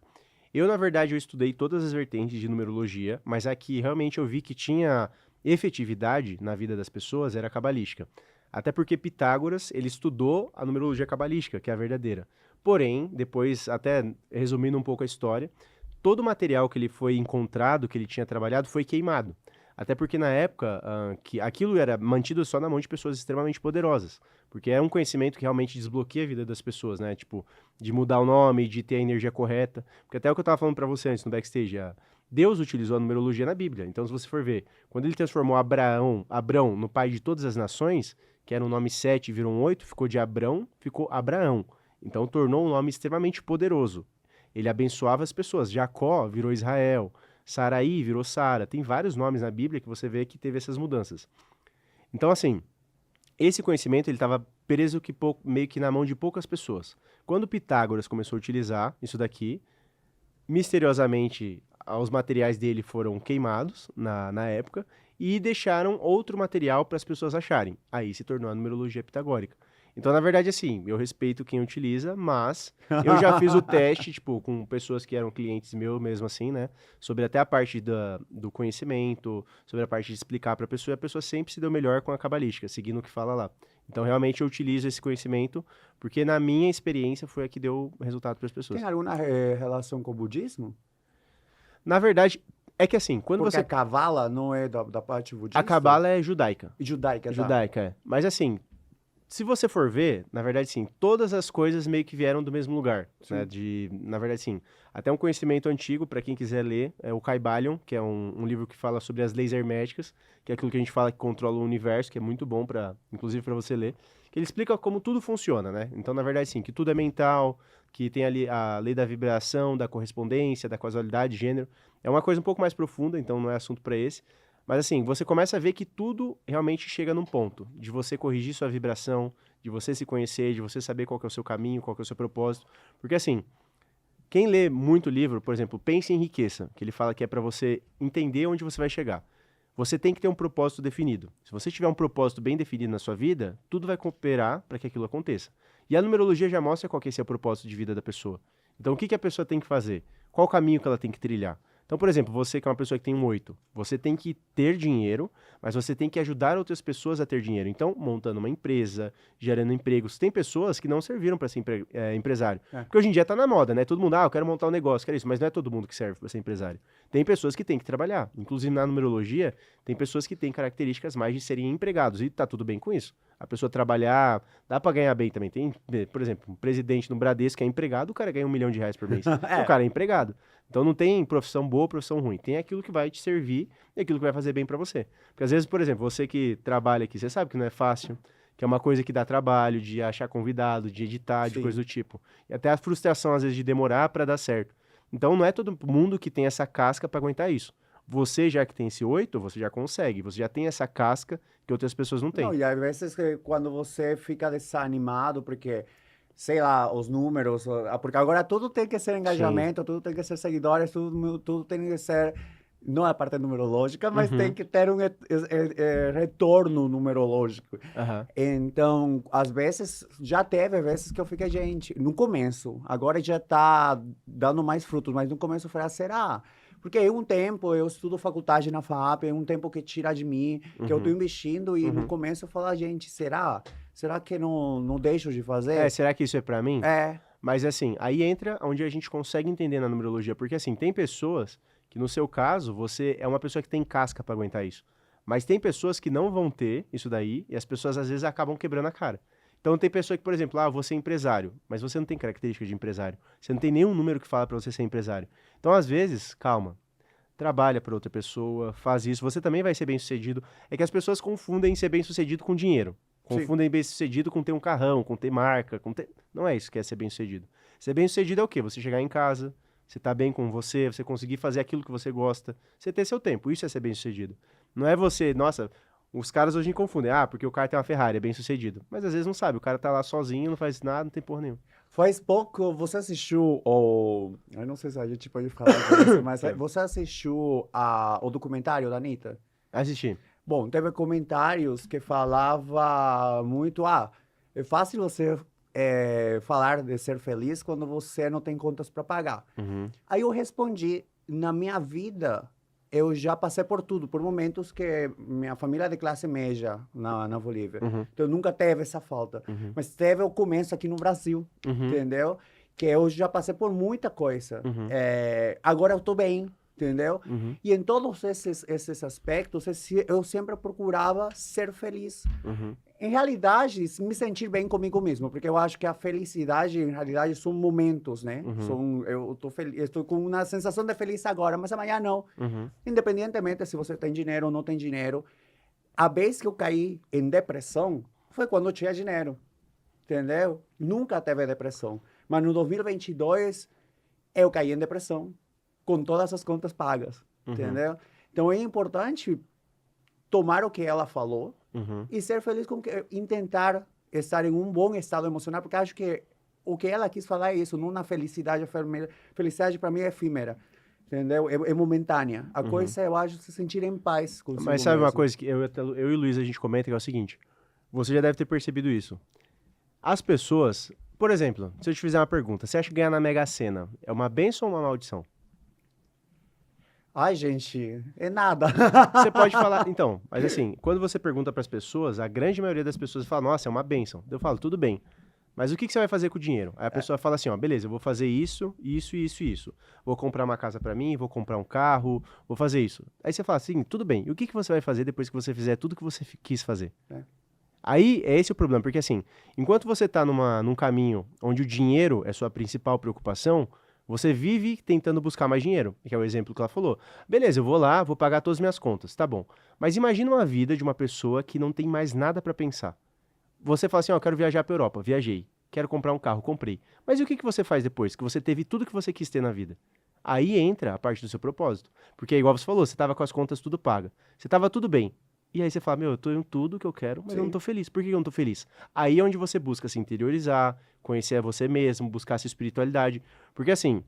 Eu, na verdade, eu estudei todas as vertentes de numerologia, mas aqui realmente eu vi que tinha efetividade na vida das pessoas, era a cabalística. Até porque Pitágoras, ele estudou a numerologia cabalística, que é a verdadeira. Porém, depois, até resumindo um pouco a história, todo o material que ele foi encontrado, que ele tinha trabalhado, foi queimado. Até porque na época, que aquilo era mantido só na mão de pessoas extremamente poderosas. Porque é um conhecimento que realmente desbloqueia a vida das pessoas, né? Tipo, de mudar o nome, de ter a energia correta. Porque até o que eu estava falando para você antes no backstage, Deus utilizou a numerologia na Bíblia. Então, se você for ver, quando ele transformou Abrão no pai de todas as nações, que era um nome 7 e virou um 8, ficou de Abrão, ficou Abraão. Então, tornou um nome extremamente poderoso. Ele abençoava as pessoas. Jacó virou Israel. Saraí virou Sara. Tem vários nomes na Bíblia que você vê que teve essas mudanças. Então, assim, esse conhecimento ele estava preso meio que na mão de poucas pessoas. Quando Pitágoras começou a utilizar isso daqui, misteriosamente, os materiais dele foram queimados na época e deixaram outro material para as pessoas acharem. Aí se tornou a numerologia pitagórica. Então, na verdade, assim, eu respeito quem utiliza, mas eu já fiz o teste, tipo, com pessoas que eram clientes meus mesmo assim, né? Sobre até a parte do conhecimento, sobre a parte de explicar para a pessoa, e a pessoa sempre se deu melhor com a cabalística, seguindo o que fala lá. Então, realmente, eu utilizo esse conhecimento, porque na minha experiência foi a que deu resultado para as pessoas. Tem alguma relação com o budismo? Na verdade, é que assim, quando Porque você... a cavala não é da parte budista? A cabala é judaica. Judaica, tá. Judaica, é. Mas assim, se você for ver, na verdade, sim, todas as coisas meio que vieram do mesmo lugar, né? Na verdade, sim. Até um conhecimento antigo, para quem quiser ler, é o Kybalion, que é um livro que fala sobre as leis herméticas, que é aquilo que a gente fala que controla o universo, que é muito bom, inclusive para você ler. Que ele explica como tudo funciona, né? Então, na verdade, sim, que tudo é mental, que tem ali a lei da vibração, da correspondência, da causalidade, gênero. É uma coisa um pouco mais profunda, então não é assunto para esse. Mas assim, você começa a ver que tudo realmente chega num ponto de você corrigir sua vibração, de você se conhecer, de você saber qual que é o seu caminho, qual que é o seu propósito. Porque assim, quem lê muito livro, por exemplo, Pense e Enriqueça, que ele fala que é para você entender onde você vai chegar. Você tem que ter um propósito definido. Se você tiver um propósito bem definido na sua vida, tudo vai cooperar para que aquilo aconteça. E a numerologia já mostra qual que é esse o propósito de vida da pessoa. Então, o que a pessoa tem que fazer? Qual o caminho que ela tem que trilhar? Então, por exemplo, você que é uma pessoa que tem um 8, você tem que ter dinheiro, mas você tem que ajudar outras pessoas a ter dinheiro. Então, montando uma empresa, gerando empregos. Tem pessoas que não serviram para ser empresário. Porque hoje em dia tá na moda, né? Todo mundo, eu quero montar um negócio, quero isso. Mas não é todo mundo que serve para ser empresário. Tem pessoas que têm que trabalhar. Inclusive, na numerologia, tem pessoas que têm características mais de serem empregados. E tá tudo bem com isso. A pessoa trabalhar, dá para ganhar bem também. Tem, por exemplo, um presidente no Bradesco que é empregado, o cara ganha R$1 milhão por mês. O cara é empregado. Então não tem profissão boa, profissão ruim. Tem aquilo que vai te servir e aquilo que vai fazer bem para você. Porque às vezes, por exemplo, você que trabalha aqui, você sabe que não é fácil, que é uma coisa que dá trabalho, de achar convidado, de editar, de coisa do tipo. E até a frustração, às vezes, de demorar para dar certo. Então não é todo mundo que tem essa casca para aguentar isso. Você, já que tem esse 8, você já consegue. Você já tem essa casca que outras pessoas não têm. Não, e às vezes quando você fica desanimado, porque, sei lá, os números, porque agora tudo tem que ser engajamento, tudo tem que ser seguidores, tudo tem que ser, não a parte numerológica, mas tem que ter um retorno numerológico. Então, às vezes, já teve vezes que eu fiquei, gente, no começo, agora já tá dando mais frutos, mas no começo eu falei, será? Porque é um tempo, eu estudo faculdade na FAP, é um tempo que tira de mim, que eu estou investindo, e no começo eu falo, gente, será? Será que não deixo de fazer? Será que isso é pra mim? É. Mas assim, aí entra onde a gente consegue entender na numerologia, porque assim, tem pessoas que no seu caso, você é uma pessoa que tem casca pra aguentar isso. Mas tem pessoas que não vão ter isso daí, e as pessoas às vezes acabam quebrando a cara. Então tem pessoa que, por exemplo, você é empresário, mas você não tem característica de empresário. Você não tem nenhum número que fala pra você ser empresário. Então, às vezes, calma, trabalha para outra pessoa, faz isso, você também vai ser bem-sucedido. É que as pessoas confundem ser bem-sucedido com dinheiro. Confundem bem-sucedido com ter um carrão, com ter marca, com ter... Não é isso que é ser bem-sucedido. Ser bem-sucedido é o quê? Você chegar em casa, você tá bem com você conseguir fazer aquilo que você gosta, você ter seu tempo. Isso é ser bem-sucedido. Não é você, nossa, os caras hoje confundem. Porque o cara tem uma Ferrari, é bem-sucedido. Mas às vezes não sabe, o cara tá lá sozinho, não faz nada, não tem porra nenhuma. Faz pouco, você assistiu eu não sei se a gente pode falar disso, mas você assistiu o documentário da Anitta? Assisti. Bom, teve comentários que falava muito, é fácil você falar de ser feliz quando você não tem contas para pagar. Aí eu respondi, na minha vida, eu já passei por tudo, por momentos que minha família é de classe média na Bolívia. Então, eu nunca teve essa falta. Mas teve o começo aqui no Brasil, entendeu? Que eu já passei por muita coisa. Agora eu estou bem, entendeu? E em todos esses aspectos, eu sempre procurava ser feliz. Em realidade, me sentir bem comigo mesmo, porque eu acho que a felicidade, em realidade, são momentos, né? Eu estou feliz, estou com uma sensação de feliz agora, mas amanhã não. Independentemente se você tem dinheiro ou não tem dinheiro. A vez que eu caí em depressão foi quando eu tinha dinheiro, entendeu? Nunca teve depressão. Mas no 2022, eu caí em depressão, com todas as contas pagas, entendeu? Então, é importante tomar o que ela falou e ser feliz com e tentar estar em um bom estado emocional, porque acho que o que ela quis falar é isso, não na felicidade. A felicidade para mim é efêmera, entendeu? É momentânea. A coisa, eu acho, se sentir em paz consigo Mas sabe mesmo. uma coisa que eu e o Luiz a gente comenta, que é o seguinte, você já deve ter percebido isso. As pessoas, por exemplo, se eu te fizer uma pergunta, você acha que ganhar na Mega Sena é uma bênção ou uma maldição? Ai, gente, é nada. Você pode falar, então, mas assim, quando você pergunta para as pessoas, a grande maioria das pessoas fala, nossa, é uma bênção. Eu falo, tudo bem, mas o que você vai fazer com o dinheiro? Aí a pessoa fala assim, beleza, eu vou fazer isso, isso, isso e isso. Vou comprar uma casa para mim, vou comprar um carro, vou fazer isso. Aí você fala assim, tudo bem, e o que você vai fazer depois que você fizer tudo que você quis fazer? Aí é esse o problema, porque assim, enquanto você tá num caminho onde o dinheiro é sua principal preocupação, você vive tentando buscar mais dinheiro, que é o exemplo que ela falou. Beleza, eu vou lá, vou pagar todas as minhas contas, tá bom. Mas imagina uma vida de uma pessoa que não tem mais nada para pensar. Você fala assim, eu quero viajar para Europa, viajei. Quero comprar um carro, comprei. Mas e o que você faz depois que você teve tudo que você quis ter na vida? Aí entra a parte do seu propósito. Porque é igual você falou, você tava com as contas tudo paga. Você tava tudo bem. E aí você fala, eu tô em tudo que eu quero, mas eu não tô feliz. Por que eu não tô feliz? Aí é onde você busca se interiorizar, conhecer a você mesmo, buscar essa espiritualidade. Porque assim,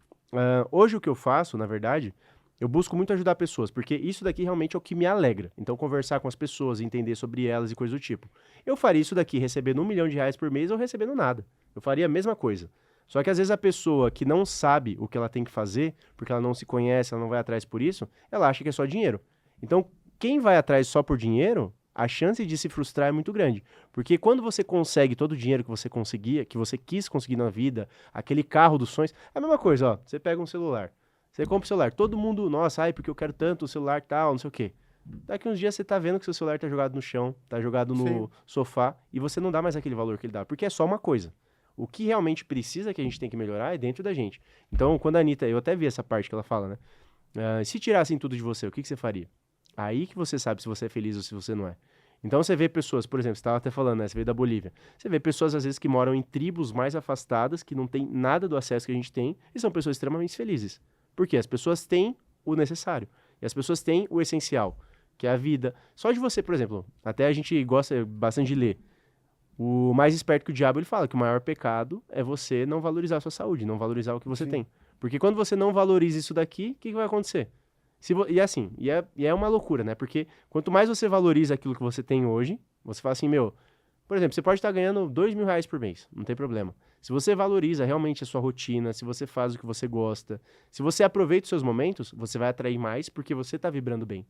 hoje o que eu faço, na verdade, eu busco muito ajudar pessoas, porque isso daqui realmente é o que me alegra. Então, conversar com as pessoas, entender sobre elas e coisa do tipo. Eu faria isso daqui recebendo R$1 milhão por mês ou recebendo nada. Eu faria a mesma coisa. Só que às vezes a pessoa que não sabe o que ela tem que fazer, porque ela não se conhece, ela não vai atrás por isso, ela acha que é só dinheiro. Então, quem vai atrás só por dinheiro, a chance de se frustrar é muito grande. Porque quando você consegue todo o dinheiro que você conseguia, que você quis conseguir na vida, aquele carro dos sonhos, é a mesma coisa, ó. Você pega um celular, você compra um celular, todo mundo, nossa, ai, porque eu quero tanto o celular tal, não sei o quê. Daqui uns dias você tá vendo que seu celular tá jogado no chão, tá jogado no Sim. sofá, e você não dá mais aquele valor que ele dá, porque é só uma coisa. O que realmente precisa, que a gente tem que melhorar, é dentro da gente. Então, quando a Anitta, eu até vi essa parte que ela fala, né? Se tirassem tudo de você, o que você faria? Aí que você sabe se você é feliz ou se você não é. Então você vê pessoas, por exemplo, você estava até falando, né? Você veio da Bolívia. Você vê pessoas, às vezes, que moram em tribos mais afastadas, que não tem nada do acesso que a gente tem, e são pessoas extremamente felizes. Por quê? As pessoas têm o necessário. E as pessoas têm o essencial, que é a vida. Só de você, por exemplo, até a gente gosta bastante de ler. O mais esperto que o diabo, ele fala que o maior pecado é você não valorizar a sua saúde, não valorizar o que você Sim. tem. Porque quando você não valoriza isso daqui, o que vai acontecer? E assim, e é uma loucura, né? Porque quanto mais você valoriza aquilo que você tem hoje, você fala assim, meu, por exemplo, você pode estar ganhando R$ 2.000 por mês, não tem problema. Se você valoriza realmente a sua rotina, se você faz o que você gosta, se você aproveita os seus momentos, você vai atrair mais porque você está vibrando bem.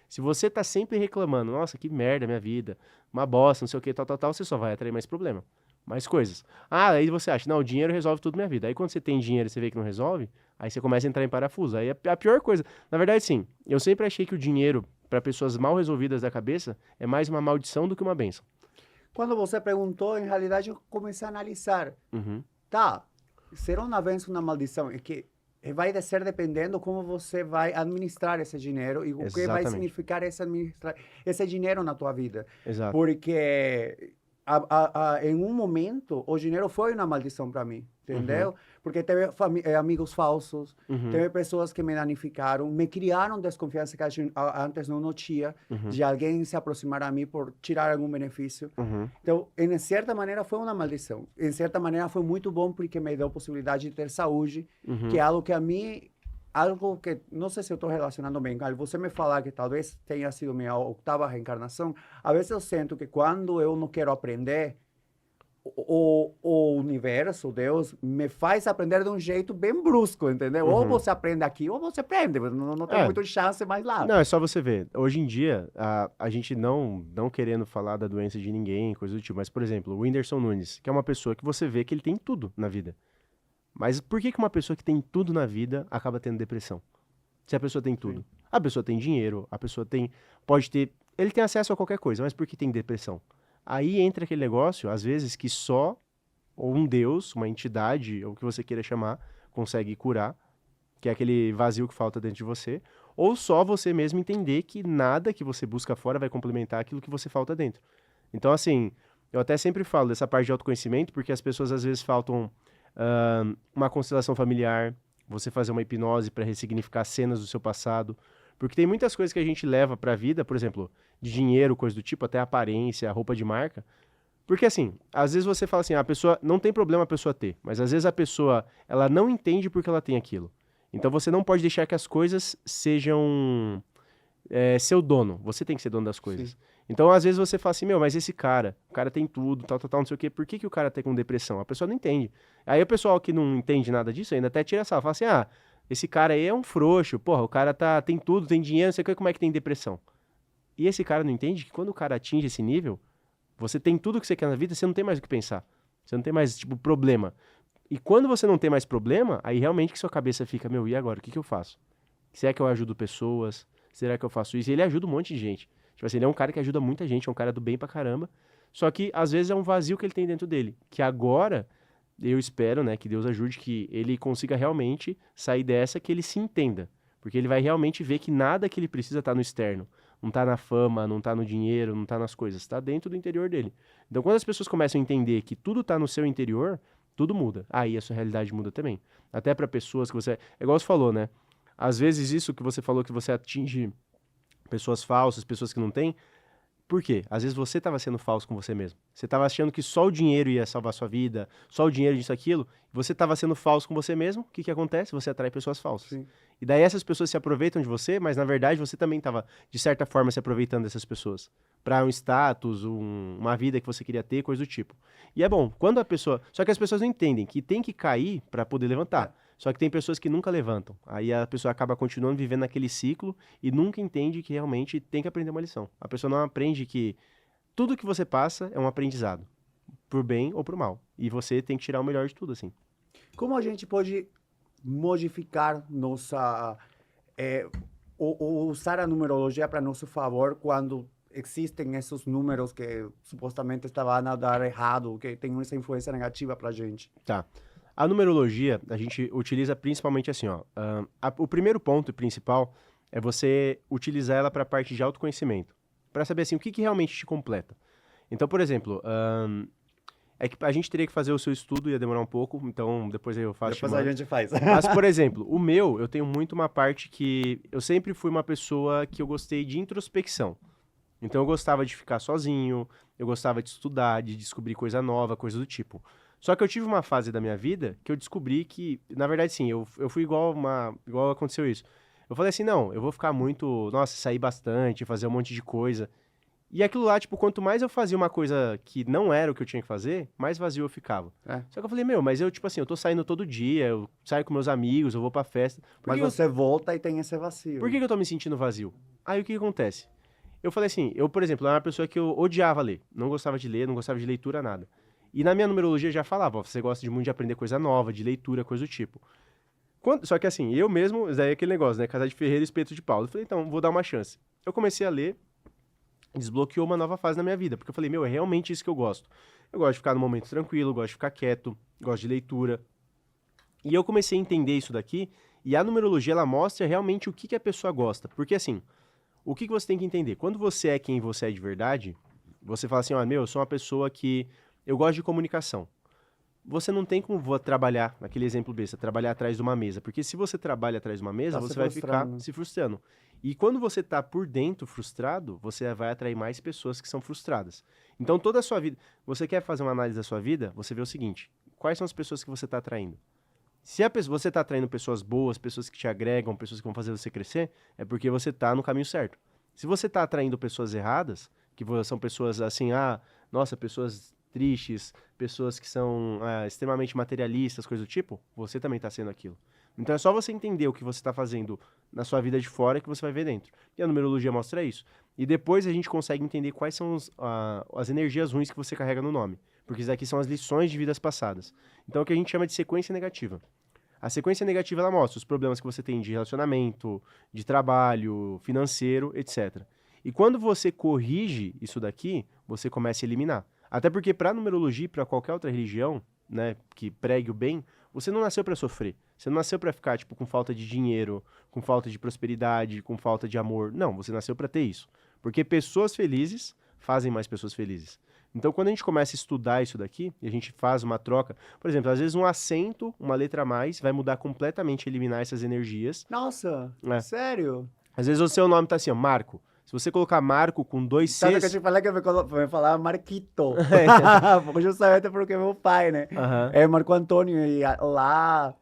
Se você tá sempre reclamando, nossa, que merda minha vida, uma bosta, não sei o que, tal, você só vai atrair mais problema, mais coisas. Ah, aí você acha, não, o dinheiro resolve tudo minha vida. Aí quando você tem dinheiro e você vê que não resolve, aí você começa a entrar em parafuso. Aí é a pior coisa. Na verdade, sim, eu sempre achei que o dinheiro, para pessoas mal resolvidas da cabeça, é mais uma maldição do que uma bênção. Quando você perguntou, em realidade, eu comecei a analisar. Uhum, Tá, ser uma bênção ou uma maldição? É que vai ser dependendo como você vai administrar esse dinheiro e o que vai exatamente, significar administrar esse dinheiro na tua vida. exato. Porque em um momento o dinheiro foi uma maldição para mim, entendeu? Porque teve amigos falsos, Uhum, teve pessoas que me danificaram, me criaram desconfiança que antes não tinha, uhum, de alguém se aproximar a mim por tirar algum benefício. uhum, Então, em certa maneira, foi uma maldição. Em certa maneira, foi muito bom porque me deu a possibilidade de ter saúde, uhum, que é algo que a mim, algo que, não sei se eu estou relacionando bem, al você me falar que talvez tenha sido minha 8ª reencarnação, a vezes eu sinto que quando eu não quero aprender, o universo, Deus, me faz aprender de um jeito bem brusco, entendeu? Ou uhum. você aprende aqui, ou você aprende, não tem É, muita chance mais lá. não, é só você ver. Hoje em dia, a gente não querendo falar da doença de ninguém, coisa do tipo, mas, por exemplo, o Whindersson Nunes, que é uma pessoa que você vê que ele tem tudo na vida. Mas por que que uma pessoa que tem tudo na vida acaba tendo depressão? Se a pessoa tem tudo. Sim. A pessoa tem dinheiro, a pessoa tem, pode ter, ele tem acesso a qualquer coisa, mas por que tem depressão? Aí entra aquele negócio, às vezes, que só ou um Deus, uma entidade, ou o que você queira chamar, consegue curar, que é aquele vazio que falta dentro de você, ou só você mesmo entender que nada que você busca fora vai complementar aquilo que você falta dentro. Então, assim, eu até sempre falo dessa parte de autoconhecimento, porque as pessoas às vezes faltam uma constelação familiar, você fazer uma hipnose para ressignificar cenas do seu passado, porque tem muitas coisas que a gente leva para a vida, por exemplo, de dinheiro, coisa do tipo, até aparência, roupa de marca, porque assim, às vezes você fala assim, a pessoa, não tem problema a pessoa ter, mas às vezes a pessoa, ela não entende porque ela tem aquilo. Então você não pode deixar que as coisas sejam seu dono. Você tem que ser dono das coisas. Sim. Então, às vezes você fala assim, meu, mas esse cara, o cara tem tudo, tal, não sei o quê, por que que o cara tá com depressão? A pessoa não entende. Aí o pessoal que não entende nada disso ainda até tira essa, fala assim, esse cara aí é um frouxo, porra, o cara tem tudo, tem dinheiro, não sei o que, como é que tem depressão? E esse cara não entende que quando o cara atinge esse nível, você tem tudo que você quer na vida, você não tem mais o que pensar. Você não tem mais, tipo, problema. E quando você não tem mais problema, aí realmente que sua cabeça fica, meu, e agora? O que que eu faço? Será que eu ajudo pessoas? Será que eu faço isso? E ele ajuda um monte de gente. Tipo assim, ele é um cara que ajuda muita gente, é um cara do bem pra caramba. Só que, às vezes, é um vazio que ele tem dentro dele. Que agora, eu espero, né, que Deus ajude que ele consiga realmente sair dessa, que ele se entenda. Porque ele vai realmente ver que nada que ele precisa tá no externo. Não tá na fama, não tá no dinheiro, não tá nas coisas. Tá dentro do interior dele. Então, quando as pessoas começam a entender que tudo tá no seu interior, tudo muda. Aí a sua realidade muda também. Até pra pessoas que você... É igual você falou, né? Às vezes isso que você falou, que você atinge pessoas falsas, pessoas que não têm, Por quê? Às vezes você estava sendo falso com você mesmo. Você estava achando que só o dinheiro ia salvar sua vida, só o dinheiro disso, aquilo. Você estava sendo falso com você mesmo. O que que acontece? Você atrai pessoas falsas. Sim. E daí essas pessoas se aproveitam de você, mas na verdade você também estava, de certa forma, se aproveitando dessas pessoas. Para um status, uma vida que você queria ter, coisa do tipo. E é bom, quando a pessoa... Só que as pessoas não entendem que tem que cair para poder levantar. Só que tem pessoas que nunca levantam. Aí a pessoa acaba continuando vivendo naquele ciclo e nunca entende que realmente tem que aprender uma lição. A pessoa não aprende que tudo que você passa é um aprendizado, por bem ou por mal. E você tem que tirar o melhor de tudo, assim. Como a gente pode modificar ou usar a numerologia para nosso favor quando existem esses números que supostamente estavam a dar errado, que tem essa influência negativa para a gente? Tá. A numerologia, a gente utiliza principalmente assim, ó. O primeiro ponto principal é você utilizar ela para a parte de autoconhecimento. Para saber, assim, o que realmente te completa. Então, por exemplo, é que a gente teria que fazer o seu estudo, ia demorar um pouco, então depois eu faço. Depois a gente faz. Mas, por exemplo, eu tenho muito uma parte que... Eu sempre fui uma pessoa que eu gostei de introspecção. Então eu gostava de ficar sozinho, eu gostava de estudar, de descobrir coisa nova, coisa do tipo. Só que eu tive uma fase da minha vida que eu descobri que, na verdade, sim, eu fui igual aconteceu isso. Eu falei assim, não, eu vou ficar muito, nossa, sair bastante, fazer um monte de coisa. E aquilo lá, tipo, quanto mais eu fazia uma coisa que não era o que eu tinha que fazer, mais vazio eu ficava. Só que eu falei, mas eu, tipo assim, eu tô saindo todo dia, eu saio com meus amigos, eu vou pra festa. Mas você volta e tem esse vazio. Por que eu tô me sentindo vazio? Aí o que acontece? Eu falei assim, por exemplo, era uma pessoa que eu odiava ler. Não gostava de ler, não gostava de leitura, nada. E na minha numerologia já falava, ó, você gosta muito de aprender coisa nova, de leitura, coisa do tipo. Só que assim, eu mesmo, daí é aquele negócio, né? Casa de Ferreira e Espeto de Paulo. Eu falei, então, vou dar uma chance. Eu comecei a ler, desbloqueou uma nova fase na minha vida, porque eu falei, é realmente isso que eu gosto. Eu gosto de ficar no momento tranquilo, gosto de ficar quieto, gosto de leitura. E eu comecei a entender isso daqui, e a numerologia, ela mostra realmente o que a pessoa gosta. Porque assim, o que você tem que entender? Quando você é quem você é de verdade, você fala assim, ó, eu sou uma pessoa que eu gosto de comunicação. Você não tem como trabalhar, naquele exemplo besta, trabalhar atrás de uma mesa. Porque se você trabalha atrás de uma mesa, você vai ficar se frustrando. E quando você está por dentro frustrado, você vai atrair mais pessoas que são frustradas. Então, toda a sua vida... Você quer fazer uma análise da sua vida? Você vê o seguinte, quais são as pessoas que você está atraindo? Se você está atraindo pessoas boas, pessoas que te agregam, pessoas que vão fazer você crescer, é porque você está no caminho certo. Se você está atraindo pessoas erradas, que são pessoas assim, pessoas tristes, pessoas que são extremamente materialistas, coisa do tipo, você também está sendo aquilo. Então é só você entender o que você está fazendo na sua vida de fora que você vai ver dentro. E a numerologia mostra isso. E depois a gente consegue entender quais são as energias ruins que você carrega no nome. Porque isso aqui são as lições de vidas passadas. Então é o que a gente chama de sequência negativa. A sequência negativa, ela mostra os problemas que você tem de relacionamento, de trabalho, financeiro, etc. E quando você corrige isso daqui, você começa a eliminar. Até porque para a numerologia e para qualquer outra religião, né, que pregue o bem, você não nasceu para sofrer. Você não nasceu para ficar com falta de dinheiro, com falta de prosperidade, com falta de amor. Não, você nasceu para ter isso. Porque pessoas felizes fazem mais pessoas felizes. Então, quando a gente começa a estudar isso daqui, e a gente faz uma troca, por exemplo, às vezes um acento, uma letra a mais, vai mudar completamente, eliminar essas energias. Nossa, sério? Às vezes o seu nome tá assim, ó, Marco. Se você colocar Marco com 2 Cs... Sabe que eu te falei que eu falava Marquito. Justamente porque meu pai, né? É Marco Antônio, e lá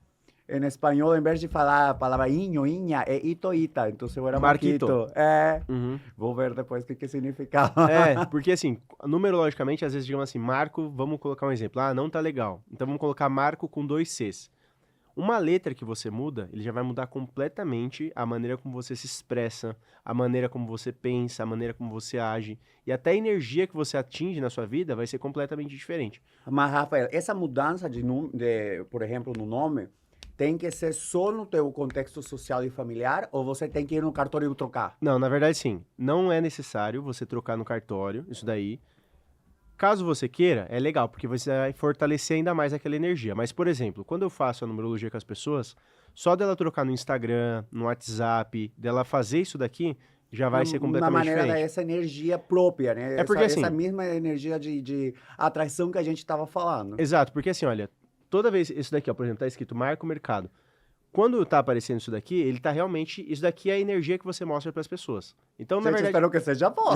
em espanhol, em vez de falar a palavra inha, é ita. Então eu era Marquito. Vou ver depois o que significava. Porque assim, numerologicamente, às vezes, digamos assim, Marco, vamos colocar um exemplo. Não tá legal. Então vamos colocar Marco com 2 Cs. Uma letra que você muda, ele já vai mudar completamente a maneira como você se expressa, a maneira como você pensa, a maneira como você age. E até a energia que você atinge na sua vida vai ser completamente diferente. Mas, Rafael, essa mudança por exemplo, no nome, tem que ser só no teu contexto social e familiar, ou você tem que ir no cartório e trocar? Não, na verdade, sim. Não é necessário você trocar no cartório, isso daí. Caso você queira, é legal, porque você vai fortalecer ainda mais aquela energia. Mas, por exemplo, quando eu faço a numerologia com as pessoas, só dela trocar no Instagram, no WhatsApp, dela fazer isso daqui, já vai ser completamente diferente. Na maneira dessa energia própria, né? Essa mesma energia de atração que a gente estava falando. Exato, porque assim, olha, toda vez, isso daqui, ó, por exemplo, tá escrito Marco Mercado. quando tá aparecendo isso daqui, ele tá realmente... Isso daqui é a energia que você mostra para as pessoas. Então, na Gente, verdade... espero que seja bom.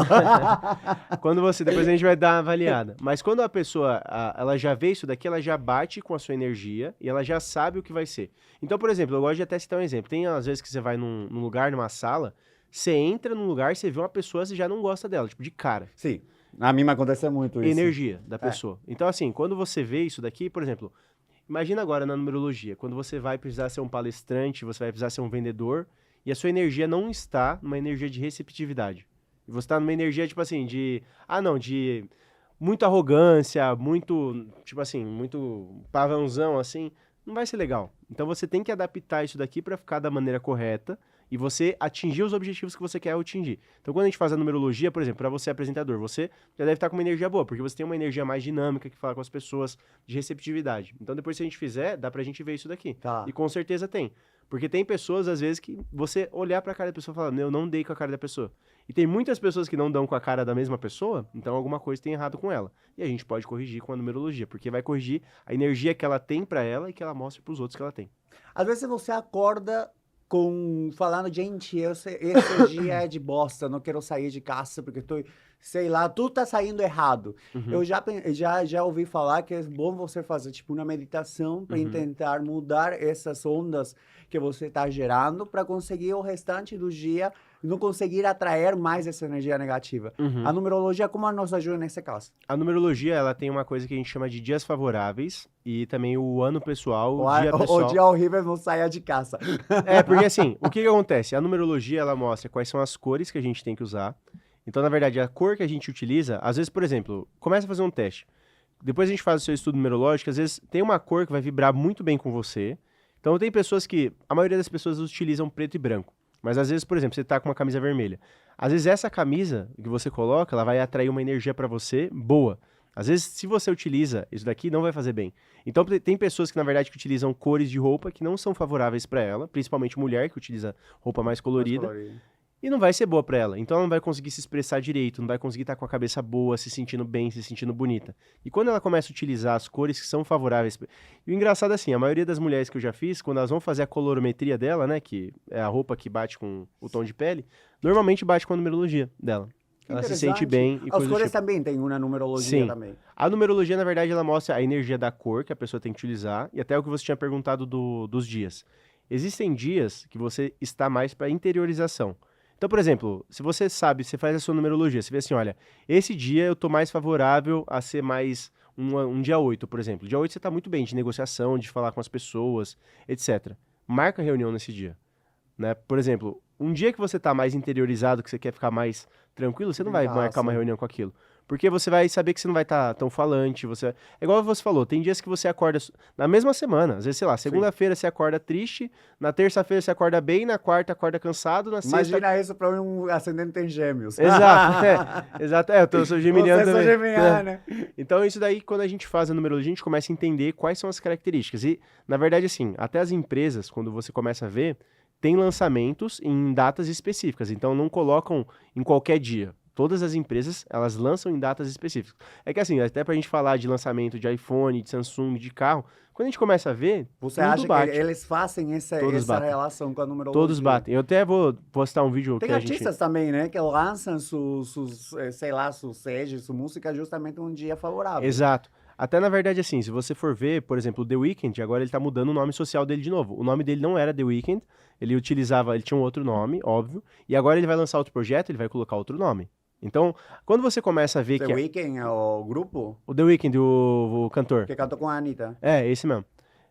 Quando você... Depois a gente vai dar uma avaliada. Mas quando a pessoa, ela já vê isso daqui, ela já bate com a sua energia e ela já sabe o que vai ser. Então, por exemplo, eu gosto de até citar um exemplo. Tem, às vezes, que você vai num lugar, numa sala, você entra num lugar, você vê uma pessoa, você já não gosta dela, tipo, de cara. Sim, a mim me acontece muito isso. Energia da pessoa. Então, assim, quando você vê isso daqui, por exemplo, imagina agora na numerologia, quando você vai precisar ser um palestrante, você vai precisar ser um vendedor, e a sua energia não está numa energia de receptividade. E você está numa energia, tipo assim, de muita arrogância, muito, tipo assim, muito pavãozão, assim, não vai ser legal. Então você tem que adaptar isso daqui para ficar da maneira correta e você atingir os objetivos que você quer atingir. Então, quando a gente faz a numerologia, por exemplo, para você apresentador, você já deve estar com uma energia boa, porque você tem uma energia mais dinâmica que fala com as pessoas, de receptividade. Então, depois se a gente fizer, dá pra gente ver isso daqui. Tá. E com certeza tem. Porque tem pessoas, às vezes, que você olhar pra cara da pessoa e falar, eu não dei com a cara da pessoa. E tem muitas pessoas que não dão com a cara da mesma pessoa, então alguma coisa tem errado com ela. E a gente pode corrigir com a numerologia, porque vai corrigir a energia que ela tem pra ela e que ela mostra pros outros que ela tem. Às vezes você acorda falando, gente, esse dia é de bosta, não quero sair de casa porque sei lá, tudo tá saindo errado. Eu já ouvi falar que é bom você fazer, tipo, uma meditação para tentar mudar essas ondas que você está gerando para conseguir o restante do dia não conseguir atrair mais essa energia negativa. A numerologia, como nos ajuda nesse caso? A numerologia, ela tem uma coisa que a gente chama de dias favoráveis e também o ano pessoal, o dia pessoal. O dia horrível não saia de casa. Porque assim, o que acontece? A numerologia, ela mostra quais são as cores que a gente tem que usar. Então, na verdade, a cor que a gente utiliza, às vezes, por exemplo, começa a fazer um teste. Depois a gente faz o seu estudo numerológico, às vezes tem uma cor que vai vibrar muito bem com você. Então, tem pessoas que, a maioria das pessoas utilizam preto e branco. Mas às vezes, por exemplo, você tá com uma camisa vermelha. Às vezes essa camisa que você coloca, ela vai atrair uma energia para você boa. Às vezes, se você utiliza isso daqui, não vai fazer bem. Então, tem pessoas que, na verdade, que utilizam cores de roupa que não são favoráveis para ela, principalmente mulher que utiliza roupa mais colorida. E não vai ser boa pra ela. Então ela não vai conseguir se expressar direito, não vai conseguir estar com a cabeça boa, se sentindo bem, se sentindo bonita. E quando ela começa a utilizar as cores que são favoráveis... E o engraçado é assim, a maioria das mulheres que eu já fiz, quando elas vão fazer a colorometria dela, né, que é a roupa que bate com o tom de pele, normalmente bate com a numerologia dela. Ela se sente bem. As cores também tem uma numerologia também. A numerologia, na verdade, ela mostra a energia da cor que a pessoa tem que utilizar, e até o que você tinha perguntado dos dias. Existem dias que você está mais para interiorização. Então, por exemplo, se você sabe, você faz a sua numerologia, você vê assim, olha, esse dia eu tô mais favorável a ser mais um dia 8, por exemplo. Dia 8 você tá muito bem de negociação, de falar com as pessoas, etc. Marca reunião nesse dia, né? Por exemplo, um dia que você tá mais interiorizado, que você quer ficar mais tranquilo, você não vai marcar uma reunião com aquilo. Porque você vai saber que você não vai estar tão falante, é igual você falou, tem dias que você acorda na mesma semana, às vezes, sei lá, segunda-feira você acorda triste, na terça-feira você acorda bem, na quarta acorda cansado, na sexta... Imagina isso para um ascendente em gêmeos. Exato, eu sou geminiano também. Você geminiana. Então isso daí, quando a gente faz a numerologia, a gente começa a entender quais são as características. E, na verdade, assim, até as empresas, quando você começa a ver, tem lançamentos em datas específicas, então não colocam em qualquer dia. Todas as empresas, elas lançam em datas específicas. É que assim, até pra gente falar de lançamento de iPhone, de Samsung, de carro, quando a gente começa a ver, você acha que eles fazem essa relação com a numerologia? Todos batem. Eu até vou postar um vídeo Tem artistas também, né, que lançam seus CDs, sua música justamente um dia favorável. Exato. Até, na verdade, assim, se você for ver, por exemplo, o The Weeknd, agora ele tá mudando o nome social dele de novo. O nome dele não era The Weeknd, ele tinha um outro nome, óbvio, e agora ele vai lançar outro projeto, ele vai colocar outro nome. Então, quando você começa a ver The Weeknd é o grupo? O The Weeknd, o cantor. Que cantou com a Anitta. Esse mesmo.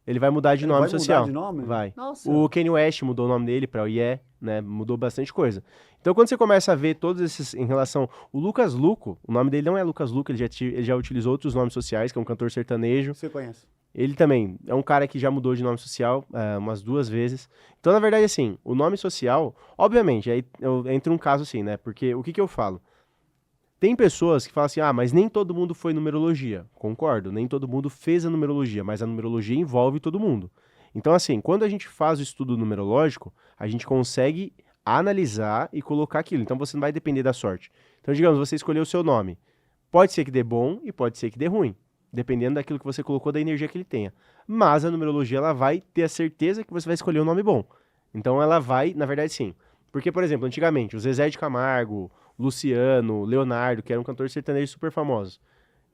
Ele vai mudar de nome social. Vai mudar de nome? Vai. Nossa. O Kanye West mudou o nome dele para o Yeah, né? Mudou bastante coisa. Então, quando você começa a ver todos esses em relação... O Lucas Luco, o nome dele não é Lucas Luco, ele já utilizou outros nomes sociais, que é um cantor sertanejo. Você conhece? Ele também é um cara que já mudou de nome social umas 2 vezes. Então, na verdade, assim, o nome social... Obviamente, aí entra um caso assim, né? Porque o que eu falo? Tem pessoas que falam assim, mas nem todo mundo foi numerologia. Concordo, nem todo mundo fez a numerologia, mas a numerologia envolve todo mundo. Então, assim, quando a gente faz o estudo numerológico, a gente consegue analisar e colocar aquilo. Então, você não vai depender da sorte. Então, digamos, você escolheu o seu nome. Pode ser que dê bom e pode ser que dê ruim. dependendo daquilo que você colocou, da energia que ele tenha. Mas a numerologia, ela vai ter a certeza que você vai escolher um nome bom. Então ela vai, na verdade, sim. Porque, por exemplo, antigamente, o Zezé de Camargo, Luciano, Leonardo, que eram cantores sertanejos super famosos.